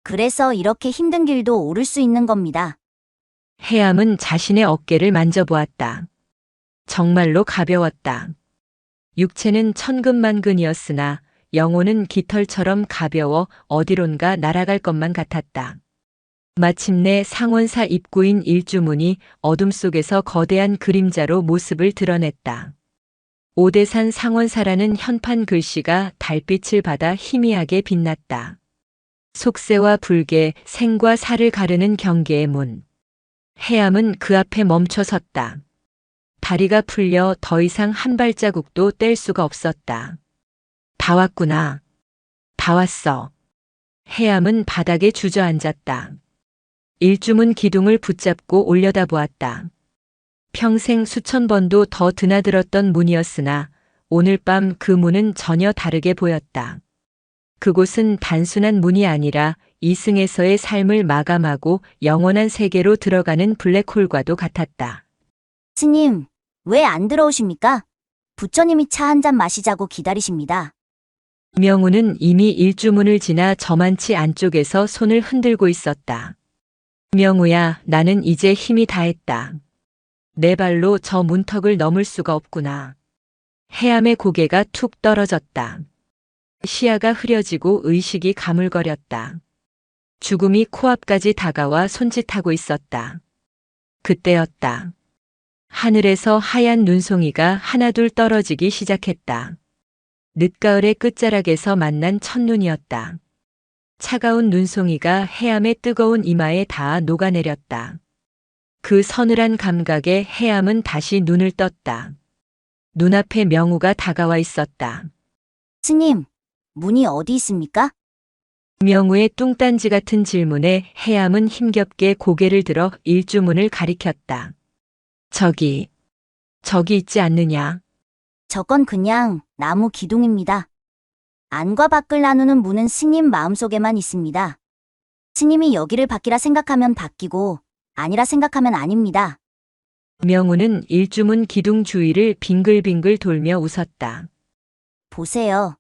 그래서 이렇게 힘든 길도 오를 수 있는 겁니다. 해암은 자신의 어깨를 만져보았다. 정말로 가벼웠다. 육체는 천근만근이었으나 영혼은 깃털처럼 가벼워 어디론가 날아갈 것만 같았다. 마침내 상원사 입구인 일주문이 어둠 속에서 거대한 그림자로 모습을 드러냈다. 오대산 상원사라는 현판 글씨가 달빛을 받아 희미하게 빛났다. 속세와 불계, 생과 사를 가르는 경계의 문. 해암은 그 앞에 멈춰 섰다. 다리가 풀려 더 이상 한 발자국도 뗄 수가 없었다. 다 왔구나. 다 왔어. 해암은 바닥에 주저앉았다. 일주문 기둥을 붙잡고 올려다보았다. 평생 수천 번도 더 드나들었던 문이었으나 오늘 밤 그 문은 전혀 다르게 보였다. 그곳은 단순한 문이 아니라 이승에서의 삶을 마감하고 영원한 세계로 들어가는 블랙홀과도 같았다. 스님, 왜 안 들어오십니까? 부처님이 차 한 잔 마시자고 기다리십니다. 명우는 이미 일주문을 지나 저만치 안쪽에서 손을 흔들고 있었다. 명우야, 나는 이제 힘이 다했다. 내 발로 저 문턱을 넘을 수가 없구나. 해암의 고개가 툭 떨어졌다. 시야가 흐려지고 의식이 가물거렸다. 죽음이 코앞까지 다가와 손짓하고 있었다. 그때였다. 하늘에서 하얀 눈송이가 하나둘 떨어지기 시작했다. 늦가을의 끝자락에서 만난 첫눈이었다. 차가운 눈송이가 해암의 뜨거운 이마에 닿아 녹아내렸다. 그 서늘한 감각에 해암은 다시 눈을 떴다. 눈앞에 명우가 다가와 있었다. 스님, 문이 어디 있습니까? 명우의 뚱딴지 같은 질문에 해암은 힘겹게 고개를 들어 일주문을 가리켰다. 저기 있지 않느냐? 저건 그냥 나무 기둥입니다. 안과 밖을 나누는 문은 스님 마음속에만 있습니다. 스님이 여기를 밖이라 생각하면 밖이고 아니라 생각하면 아닙니다. 명우는 일주문 기둥 주위를 빙글빙글 돌며 웃었다. 보세요.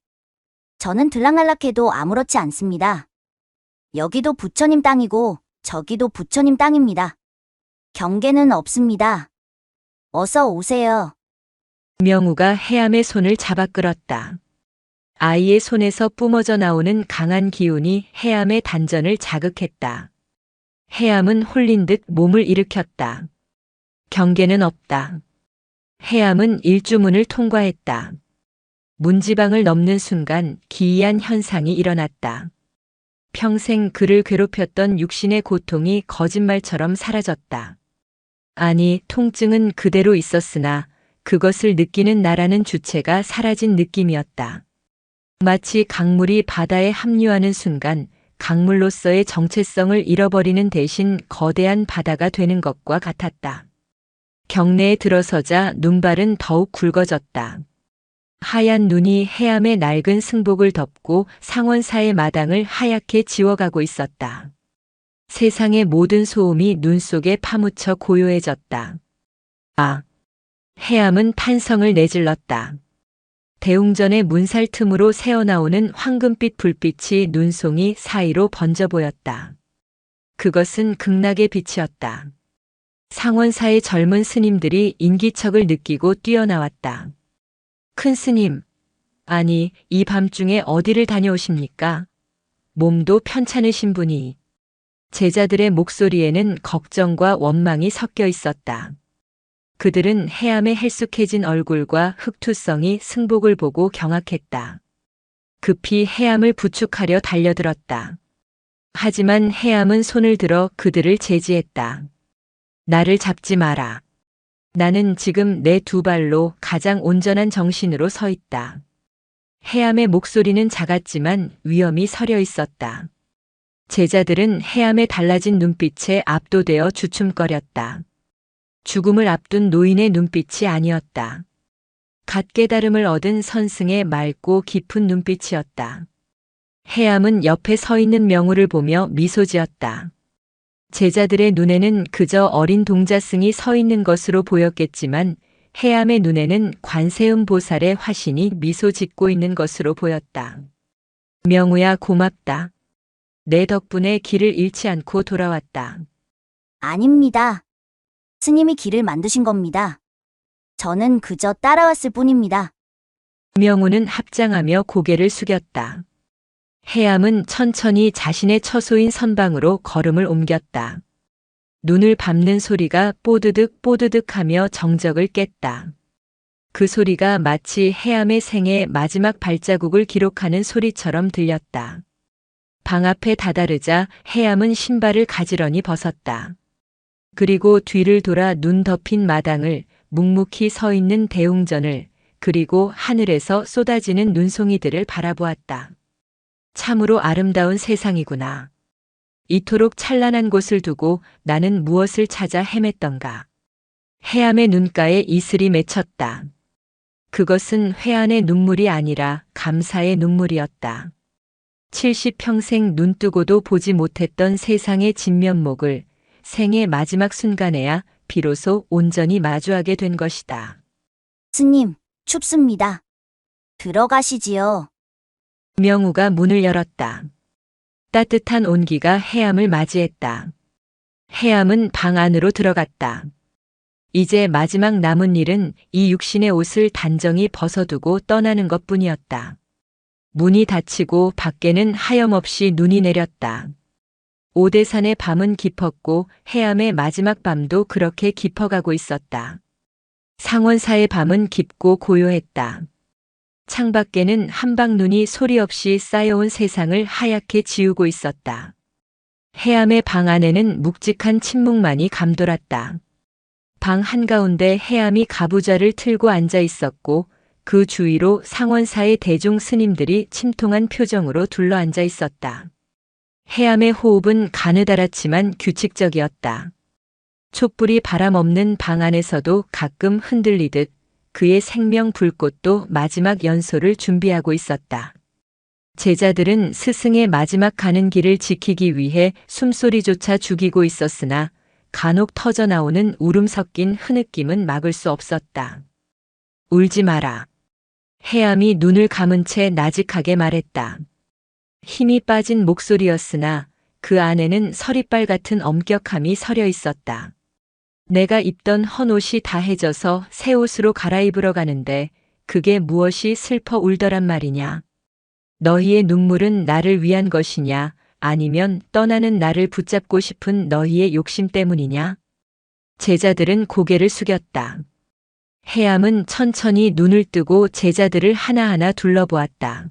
저는 들락날락해도 아무렇지 않습니다. 여기도 부처님 땅이고 저기도 부처님 땅입니다. 경계는 없습니다. 어서 오세요. 명우가 해암의 손을 잡아 끌었다. 아이의 손에서 뿜어져 나오는 강한 기운이 해암의 단전을 자극했다. 해암은 홀린 듯 몸을 일으켰다. 경계는 없다. 해암은 일주문을 통과했다. 문지방을 넘는 순간 기이한 현상이 일어났다. 평생 그를 괴롭혔던 육신의 고통이 거짓말처럼 사라졌다. 아니, 통증은 그대로 있었으나 그것을 느끼는 나라는 주체가 사라진 느낌이었다. 마치 강물이 바다에 합류하는 순간 강물로서의 정체성을 잃어버리는 대신 거대한 바다가 되는 것과 같았다. 경내에 들어서자 눈발은 더욱 굵어졌다. 하얀 눈이 해암의 낡은 승복을 덮고 상원사의 마당을 하얗게 지워가고 있었다. 세상의 모든 소음이 눈 속에 파묻혀 고요해졌다. 아! 해암은 탄성을 내질렀다. 대웅전의 문살 틈으로 새어나오는 황금빛 불빛이 눈송이 사이로 번져 보였다. 그것은 극락의 빛이었다. 상원사의 젊은 스님들이 인기척을 느끼고 뛰어나왔다. 큰 스님, 아니, 이 밤중에 어디를 다녀오십니까? 몸도 편찮으신 분이. 제자들의 목소리에는 걱정과 원망이 섞여 있었다. 그들은 해암의 헬쑥해진 얼굴과 흑투성이 승복을 보고 경악했다. 급히 해암을 부축하려 달려들었다. 하지만 해암은 손을 들어 그들을 제지했다. 나를 잡지 마라. 나는 지금 내 두 발로 가장 온전한 정신으로 서 있다. 해암의 목소리는 작았지만 위엄이 서려 있었다. 제자들은 해암의 달라진 눈빛에 압도되어 주춤거렸다. 죽음을 앞둔 노인의 눈빛이 아니었다. 갓 깨달음을 얻은 선승의 맑고 깊은 눈빛이었다. 해암은 옆에 서 있는 명우를 보며 미소 지었다. 제자들의 눈에는 그저 어린 동자승이 서 있는 것으로 보였겠지만 해암의 눈에는 관세음 보살의 화신이 미소 짓고 있는 것으로 보였다. 명우야, 고맙다. 내 덕분에 길을 잃지 않고 돌아왔다. 아닙니다. 스님이 길을 만드신 겁니다. 저는 그저 따라왔을 뿐입니다. 명우는 합장하며 고개를 숙였다. 해암은 천천히 자신의 처소인 선방으로 걸음을 옮겼다. 눈을 밟는 소리가 뽀드득 뽀드득하며 정적을 깼다. 그 소리가 마치 해암의 생의 마지막 발자국을 기록하는 소리처럼 들렸다. 방 앞에 다다르자 해암은 신발을 가지런히 벗었다. 그리고 뒤를 돌아 눈 덮인 마당을, 묵묵히 서 있는 대웅전을, 그리고 하늘에서 쏟아지는 눈송이들을 바라보았다. 참으로 아름다운 세상이구나. 이토록 찬란한 곳을 두고 나는 무엇을 찾아 헤맸던가. 해암의 눈가에 이슬이 맺혔다. 그것은 회한의 눈물이 아니라 감사의 눈물이었다. 70평생 눈뜨고도 보지 못했던 세상의 진면목을 생의 마지막 순간에야 비로소 온전히 마주하게 된 것이다. 스님, 춥습니다. 들어가시지요. 명우가 문을 열었다. 따뜻한 온기가 해암을 맞이했다. 해암은 방 안으로 들어갔다. 이제 마지막 남은 일은 이 육신의 옷을 단정히 벗어두고 떠나는 것뿐이었다. 문이 닫히고 밖에는 하염없이 눈이 내렸다. 오대산의 밤은 깊었고 해암의 마지막 밤도 그렇게 깊어가고 있었다. 상원사의 밤은 깊고 고요했다. 창밖에는 한방눈이 소리 없이 쌓여온 세상을 하얗게 지우고 있었다. 해암의 방 안에는 묵직한 침묵만이 감돌았다. 방 한가운데 해암이 가부좌를 틀고 앉아 있었고 그 주위로 상원사의 대중 스님들이 침통한 표정으로 둘러앉아 있었다. 해암의 호흡은 가느다랗지만 규칙적이었다. 촛불이 바람 없는 방 안에서도 가끔 흔들리듯 그의 생명 불꽃도 마지막 연소를 준비하고 있었다. 제자들은 스승의 마지막 가는 길을 지키기 위해 숨소리조차 죽이고 있었으나 간혹 터져나오는 울음 섞인 흐느낌은 막을 수 없었다. 울지 마라. 해암이 눈을 감은 채 나직하게 말했다. 힘이 빠진 목소리였으나 그 안에는 서리빨 같은 엄격함이 서려 있었다. 내가 입던 헌옷이 다 해져서 새 옷으로 갈아입으러 가는데 그게 무엇이 슬퍼 울더란 말이냐. 너희의 눈물은 나를 위한 것이냐 아니면 떠나는 나를 붙잡고 싶은 너희의 욕심 때문이냐. 제자들은 고개를 숙였다. 해암은 천천히 눈을 뜨고 제자들을 하나하나 둘러보았다.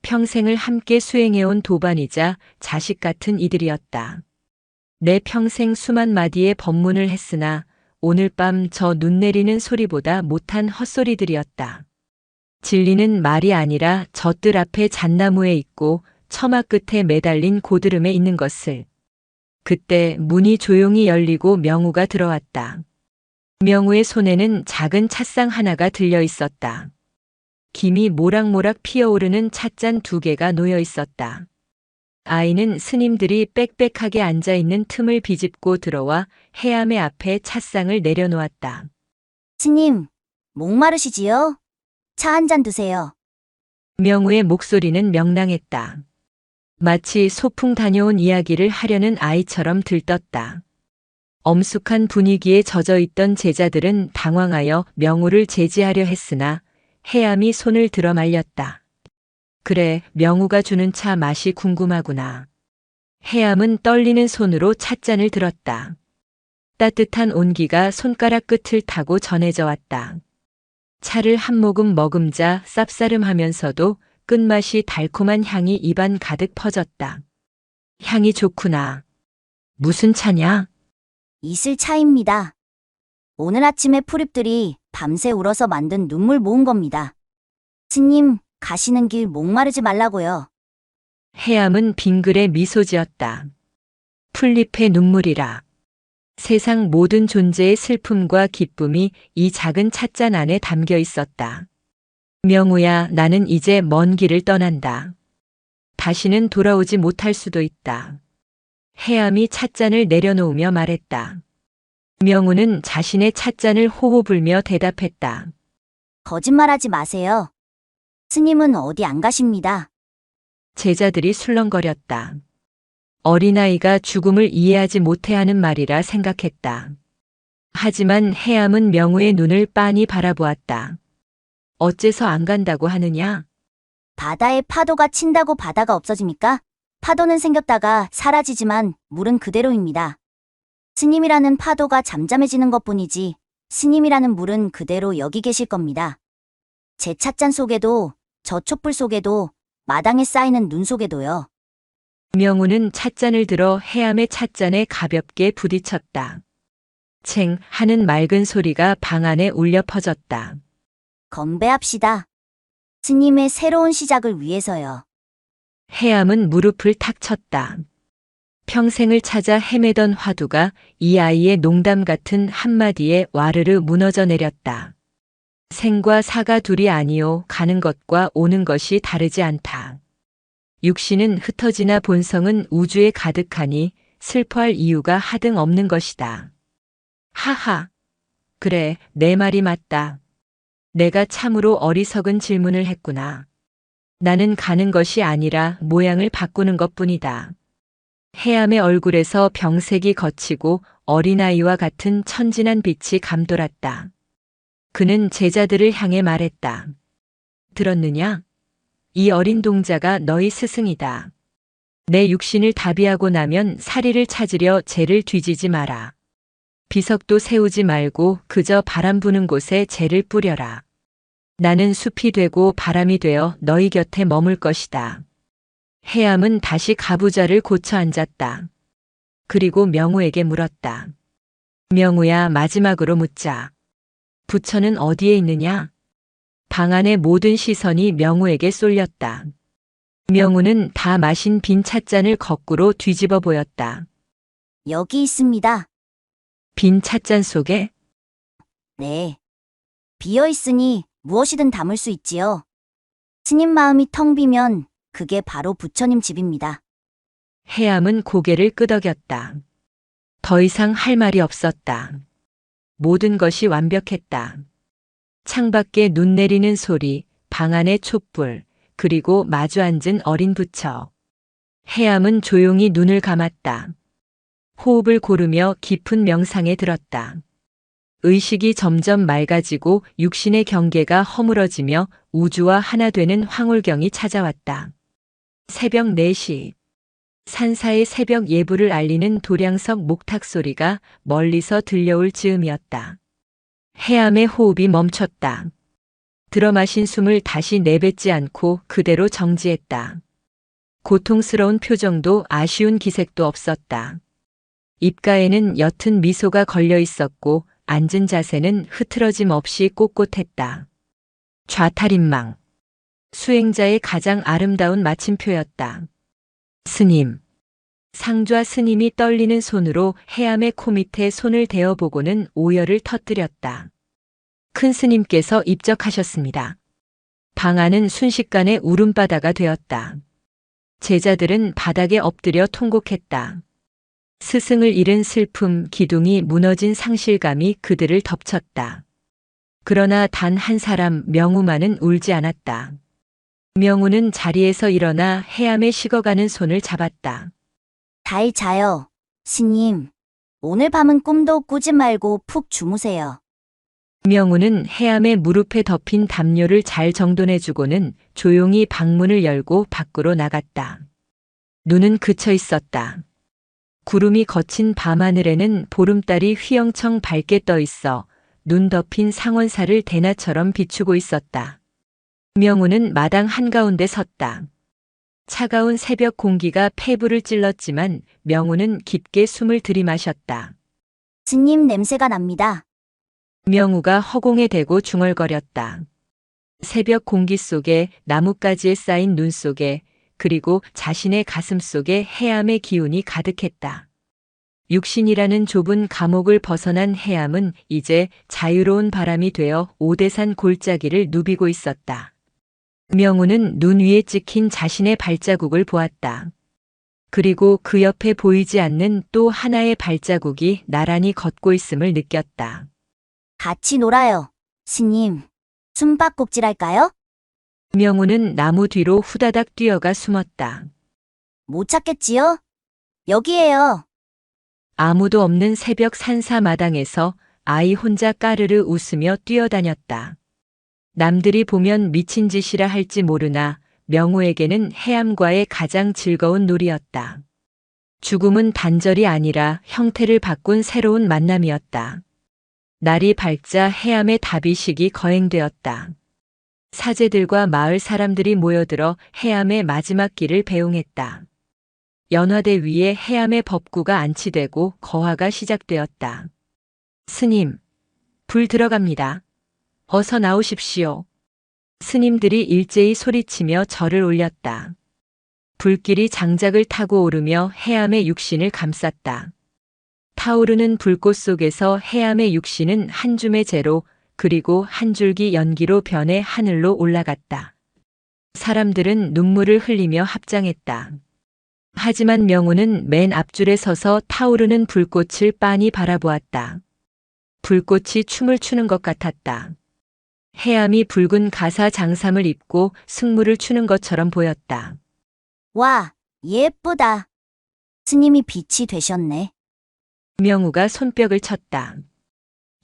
평생을 함께 수행해온 도반이자 자식 같은 이들이었다. 내 평생 수만 마디의 법문을 했으나 오늘 밤 저 눈 내리는 소리보다 못한 헛소리들이었다. 진리는 말이 아니라 젖들 앞에 잣나무에 있고 처마 끝에 매달린 고드름에 있는 것을. 그때 문이 조용히 열리고 명우가 들어왔다. 명우의 손에는 작은 찻상 하나가 들려 있었다. 김이 모락모락 피어오르는 찻잔 2개가 놓여 있었다. 아이는 스님들이 빽빽하게 앉아있는 틈을 비집고 들어와 해암의 앞에 찻상을 내려놓았다. 스님, 목마르시지요? 차 한 잔 드세요. 명우의 목소리는 명랑했다. 마치 소풍 다녀온 이야기를 하려는 아이처럼 들떴다. 엄숙한 분위기에 젖어있던 제자들은 당황하여 명우를 제지하려 했으나 해암이 손을 들어 말렸다. 그래, 명우가 주는 차 맛이 궁금하구나. 해암은 떨리는 손으로 찻잔을 들었다. 따뜻한 온기가 손가락 끝을 타고 전해져 왔다. 차를 한 모금 머금자 쌉싸름하면서도 끝맛이 달콤한 향이 입안 가득 퍼졌다. 향이 좋구나. 무슨 차냐? 이슬 차입니다. 오늘 아침에 풀잎들이 밤새 울어서 만든 눈물 모은 겁니다. 스님, 가시는 길 목마르지 말라고요. 해암은 빙글에 미소 지었다. 풀잎의 눈물이라. 세상 모든 존재의 슬픔과 기쁨이 이 작은 찻잔 안에 담겨 있었다. 명우야, 나는 이제 먼 길을 떠난다. 다시는 돌아오지 못할 수도 있다. 해암이 찻잔을 내려놓으며 말했다. 명우는 자신의 찻잔을 호호 불며 대답했다. 거짓말하지 마세요. 스님은 어디 안 가십니다. 제자들이 술렁거렸다. 어린아이가 죽음을 이해하지 못해하는 말이라 생각했다. 하지만 해암은 명우의 눈을 빤히 바라보았다. 어째서 안 간다고 하느냐? 바다에 파도가 친다고 바다가 없어집니까? 파도는 생겼다가 사라지지만 물은 그대로입니다. 스님이라는 파도가 잠잠해지는 것뿐이지 스님이라는 물은 그대로 여기 계실 겁니다. 제 찻잔 속에도 저 촛불 속에도 마당에 쌓이는 눈 속에도요. 명우는 찻잔을 들어 해암의 찻잔에 가볍게 부딪혔다. 챙 하는 맑은 소리가 방 안에 울려 퍼졌다. 건배합시다. 스님의 새로운 시작을 위해서요. 해암은 무릎을 탁 쳤다. 평생을 찾아 헤매던 화두가 이 아이의 농담 같은 한마디에 와르르 무너져 내렸다. 생과 사가 둘이 아니요 가는 것과 오는 것이 다르지 않다. 육신은 흩어지나 본성은 우주에 가득하니 슬퍼할 이유가 하등 없는 것이다. 하하. 그래, 내 말이 맞다. 내가 참으로 어리석은 질문을 했구나. 나는 가는 것이 아니라 모양을 바꾸는 것뿐이다. 해암의 얼굴에서 병색이 걷히고 어린아이와 같은 천진한 빛이 감돌았다. 그는 제자들을 향해 말했다. 들었느냐? 이 어린 동자가 너희 스승이다. 내 육신을 다비하고 나면 사리를 찾으려 죄를 뒤지지 마라. 비석도 세우지 말고 그저 바람 부는 곳에 재를 뿌려라. 나는 숲이 되고 바람이 되어 너희 곁에 머물 것이다. 해암은 다시 가부좌를 고쳐 앉았다. 그리고 명우에게 물었다. 명우야, 마지막으로 묻자. 부처는 어디에 있느냐? 방 안의 모든 시선이 명우에게 쏠렸다. 명우는 다 마신 빈 찻잔을 거꾸로 뒤집어 보였다. 여기 있습니다. 빈 찻잔 속에? 네. 비어 있으니 무엇이든 담을 수 있지요. 스님 마음이 텅 비면 그게 바로 부처님 집입니다. 해암은 고개를 끄덕였다. 더 이상 할 말이 없었다. 모든 것이 완벽했다. 창밖에 눈 내리는 소리, 방 안의 촛불, 그리고 마주 앉은 어린 부처. 해암은 조용히 눈을 감았다. 호흡을 고르며 깊은 명상에 들었다. 의식이 점점 맑아지고 육신의 경계가 허물어지며 우주와 하나 되는 황홀경이 찾아왔다. 새벽 4시. 산사의 새벽 예불을 알리는 도량석 목탁 소리가 멀리서 들려올 즈음이었다. 해암의 호흡이 멈췄다. 들어마신 숨을 다시 내뱉지 않고 그대로 정지했다. 고통스러운 표정도 아쉬운 기색도 없었다. 입가에는 옅은 미소가 걸려 있었고 앉은 자세는 흐트러짐 없이 꼿꼿했다. 좌탈인망. 수행자의 가장 아름다운 마침표였다. 스님. 상좌 스님이 떨리는 손으로 해암의 코 밑에 손을 대어보고는 오열을 터뜨렸다. 큰 스님께서 입적하셨습니다. 방 안은 순식간에 울음바다가 되었다. 제자들은 바닥에 엎드려 통곡했다. 스승을 잃은 슬픔, 기둥이 무너진 상실감이 그들을 덮쳤다. 그러나 단 한 사람 명우만은 울지 않았다. 명우는 자리에서 일어나 해암에 식어가는 손을 잡았다. 잘 자요. 스님, 오늘 밤은 꿈도 꾸지 말고 푹 주무세요. 명우는 해암의 무릎에 덮인 담요를 잘 정돈해주고는 조용히 방문을 열고 밖으로 나갔다. 눈은 그쳐 있었다. 구름이 거친 밤하늘에는 보름달이 휘영청 밝게 떠 있어 눈 덮인 상원사를 대나처럼 비추고 있었다. 명우는 마당 한가운데 섰다. 차가운 새벽 공기가 폐부를 찔렀지만 명우는 깊게 숨을 들이마셨다. 스님 냄새가 납니다. 명우가 허공에 대고 중얼거렸다. 새벽 공기 속에 나뭇가지에 쌓인 눈 속에 그리고 자신의 가슴 속에 해암의 기운이 가득했다. 육신이라는 좁은 감옥을 벗어난 해암은 이제 자유로운 바람이 되어 오대산 골짜기를 누비고 있었다. 명우는 눈 위에 찍힌 자신의 발자국을 보았다. 그리고 그 옆에 보이지 않는 또 하나의 발자국이 나란히 걷고 있음을 느꼈다. 같이 놀아요. 스님, 숨바꼭질할까요? 명우는 나무 뒤로 후다닥 뛰어가 숨었다. 못 찾겠지요? 여기에요. 아무도 없는 새벽 산사 마당에서 아이 혼자 까르르 웃으며 뛰어다녔다. 남들이 보면 미친 짓이라 할지 모르나 명우에게는 해암과의 가장 즐거운 놀이였다. 죽음은 단절이 아니라 형태를 바꾼 새로운 만남이었다. 날이 밝자 해암의 다비식이 거행되었다. 사제들과 마을 사람들이 모여들어 해암의 마지막 길을 배웅했다. 연화대 위에 해암의 법구가 안치되고 거화가 시작되었다. 스님, 불 들어갑니다. 어서 나오십시오. 스님들이 일제히 소리치며 절을 올렸다. 불길이 장작을 타고 오르며 해암의 육신을 감쌌다. 타오르는 불꽃 속에서 해암의 육신은 한 줌의 재로 그리고 한 줄기 연기로 변해 하늘로 올라갔다. 사람들은 눈물을 흘리며 합장했다. 하지만 명우는 맨 앞줄에 서서 타오르는 불꽃을 빤히 바라보았다. 불꽃이 춤을 추는 것 같았다. 해암이 붉은 가사 장삼을 입고 승무를 추는 것처럼 보였다. 와, 예쁘다. 스님이 빛이 되셨네. 명우가 손뼉을 쳤다.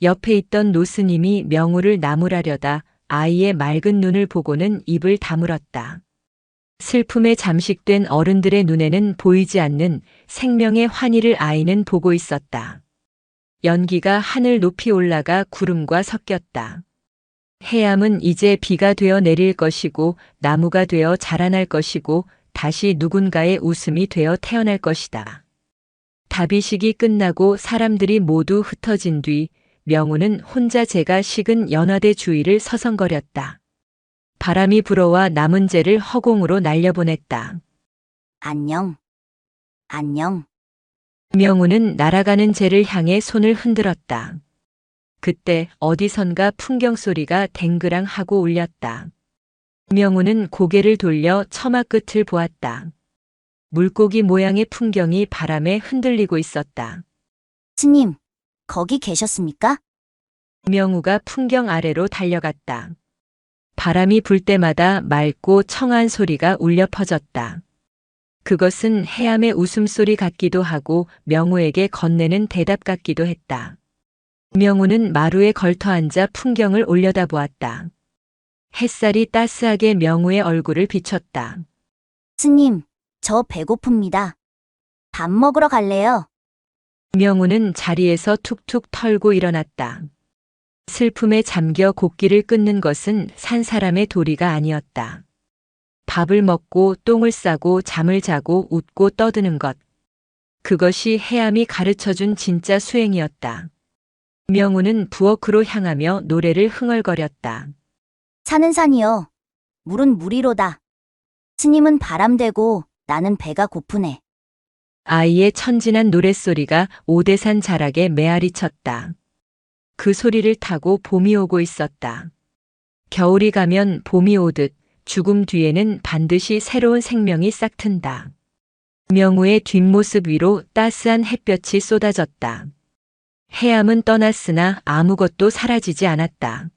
옆에 있던 노스님이 명우를 나무라려다 아이의 맑은 눈을 보고는 입을 다물었다. 슬픔에 잠식된 어른들의 눈에는 보이지 않는 생명의 환희를 아이는 보고 있었다. 연기가 하늘 높이 올라가 구름과 섞였다. 해암은 이제 비가 되어 내릴 것이고 나무가 되어 자라날 것이고 다시 누군가의 웃음이 되어 태어날 것이다. 다비식이 끝나고 사람들이 모두 흩어진 뒤 명우는 혼자 재가 식은 연화대 주위를 서성거렸다. 바람이 불어와 남은 재를 허공으로 날려보냈다. 안녕. 안녕. 명우는 날아가는 재를 향해 손을 흔들었다. 그때 어디선가 풍경 소리가 댕그랑 하고 울렸다. 명우는 고개를 돌려 처마 끝을 보았다. 물고기 모양의 풍경이 바람에 흔들리고 있었다. 스님, 거기 계셨습니까? 명우가 풍경 아래로 달려갔다. 바람이 불 때마다 맑고 청아한 소리가 울려 퍼졌다. 그것은 해암의 웃음소리 같기도 하고 명우에게 건네는 대답 같기도 했다. 명우는 마루에 걸터앉아 풍경을 올려다보았다. 햇살이 따스하게 명우의 얼굴을 비췄다. 스님, 저 배고픕니다. 밥 먹으러 갈래요? 명우는 자리에서 툭툭 털고 일어났다. 슬픔에 잠겨 곡기를 끊는 것은 산 사람의 도리가 아니었다. 밥을 먹고 똥을 싸고 잠을 자고 웃고 떠드는 것. 그것이 해암이 가르쳐준 진짜 수행이었다. 명우는 부엌으로 향하며 노래를 흥얼거렸다. 산은 산이요. 물은 물이로다. 스님은 바람 되고 나는 배가 고프네. 아이의 천진한 노랫소리가 오대산 자락에 메아리 쳤다. 그 소리를 타고 봄이 오고 있었다. 겨울이 가면 봄이 오듯 죽음 뒤에는 반드시 새로운 생명이 싹튼다. 명우의 뒷모습 위로 따스한 햇볕이 쏟아졌다. 해암은 떠났으나 아무것도 사라지지 않았다.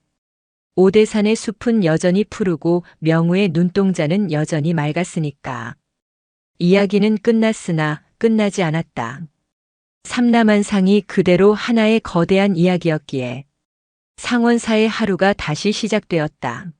오대산의 숲은 여전히 푸르고 명우의 눈동자는 여전히 맑았으니까. 이야기는 끝났으나 끝나지 않았다. 삼남한상이 그대로 하나의 거대한 이야기였기에 상원사의 하루가 다시 시작되었다.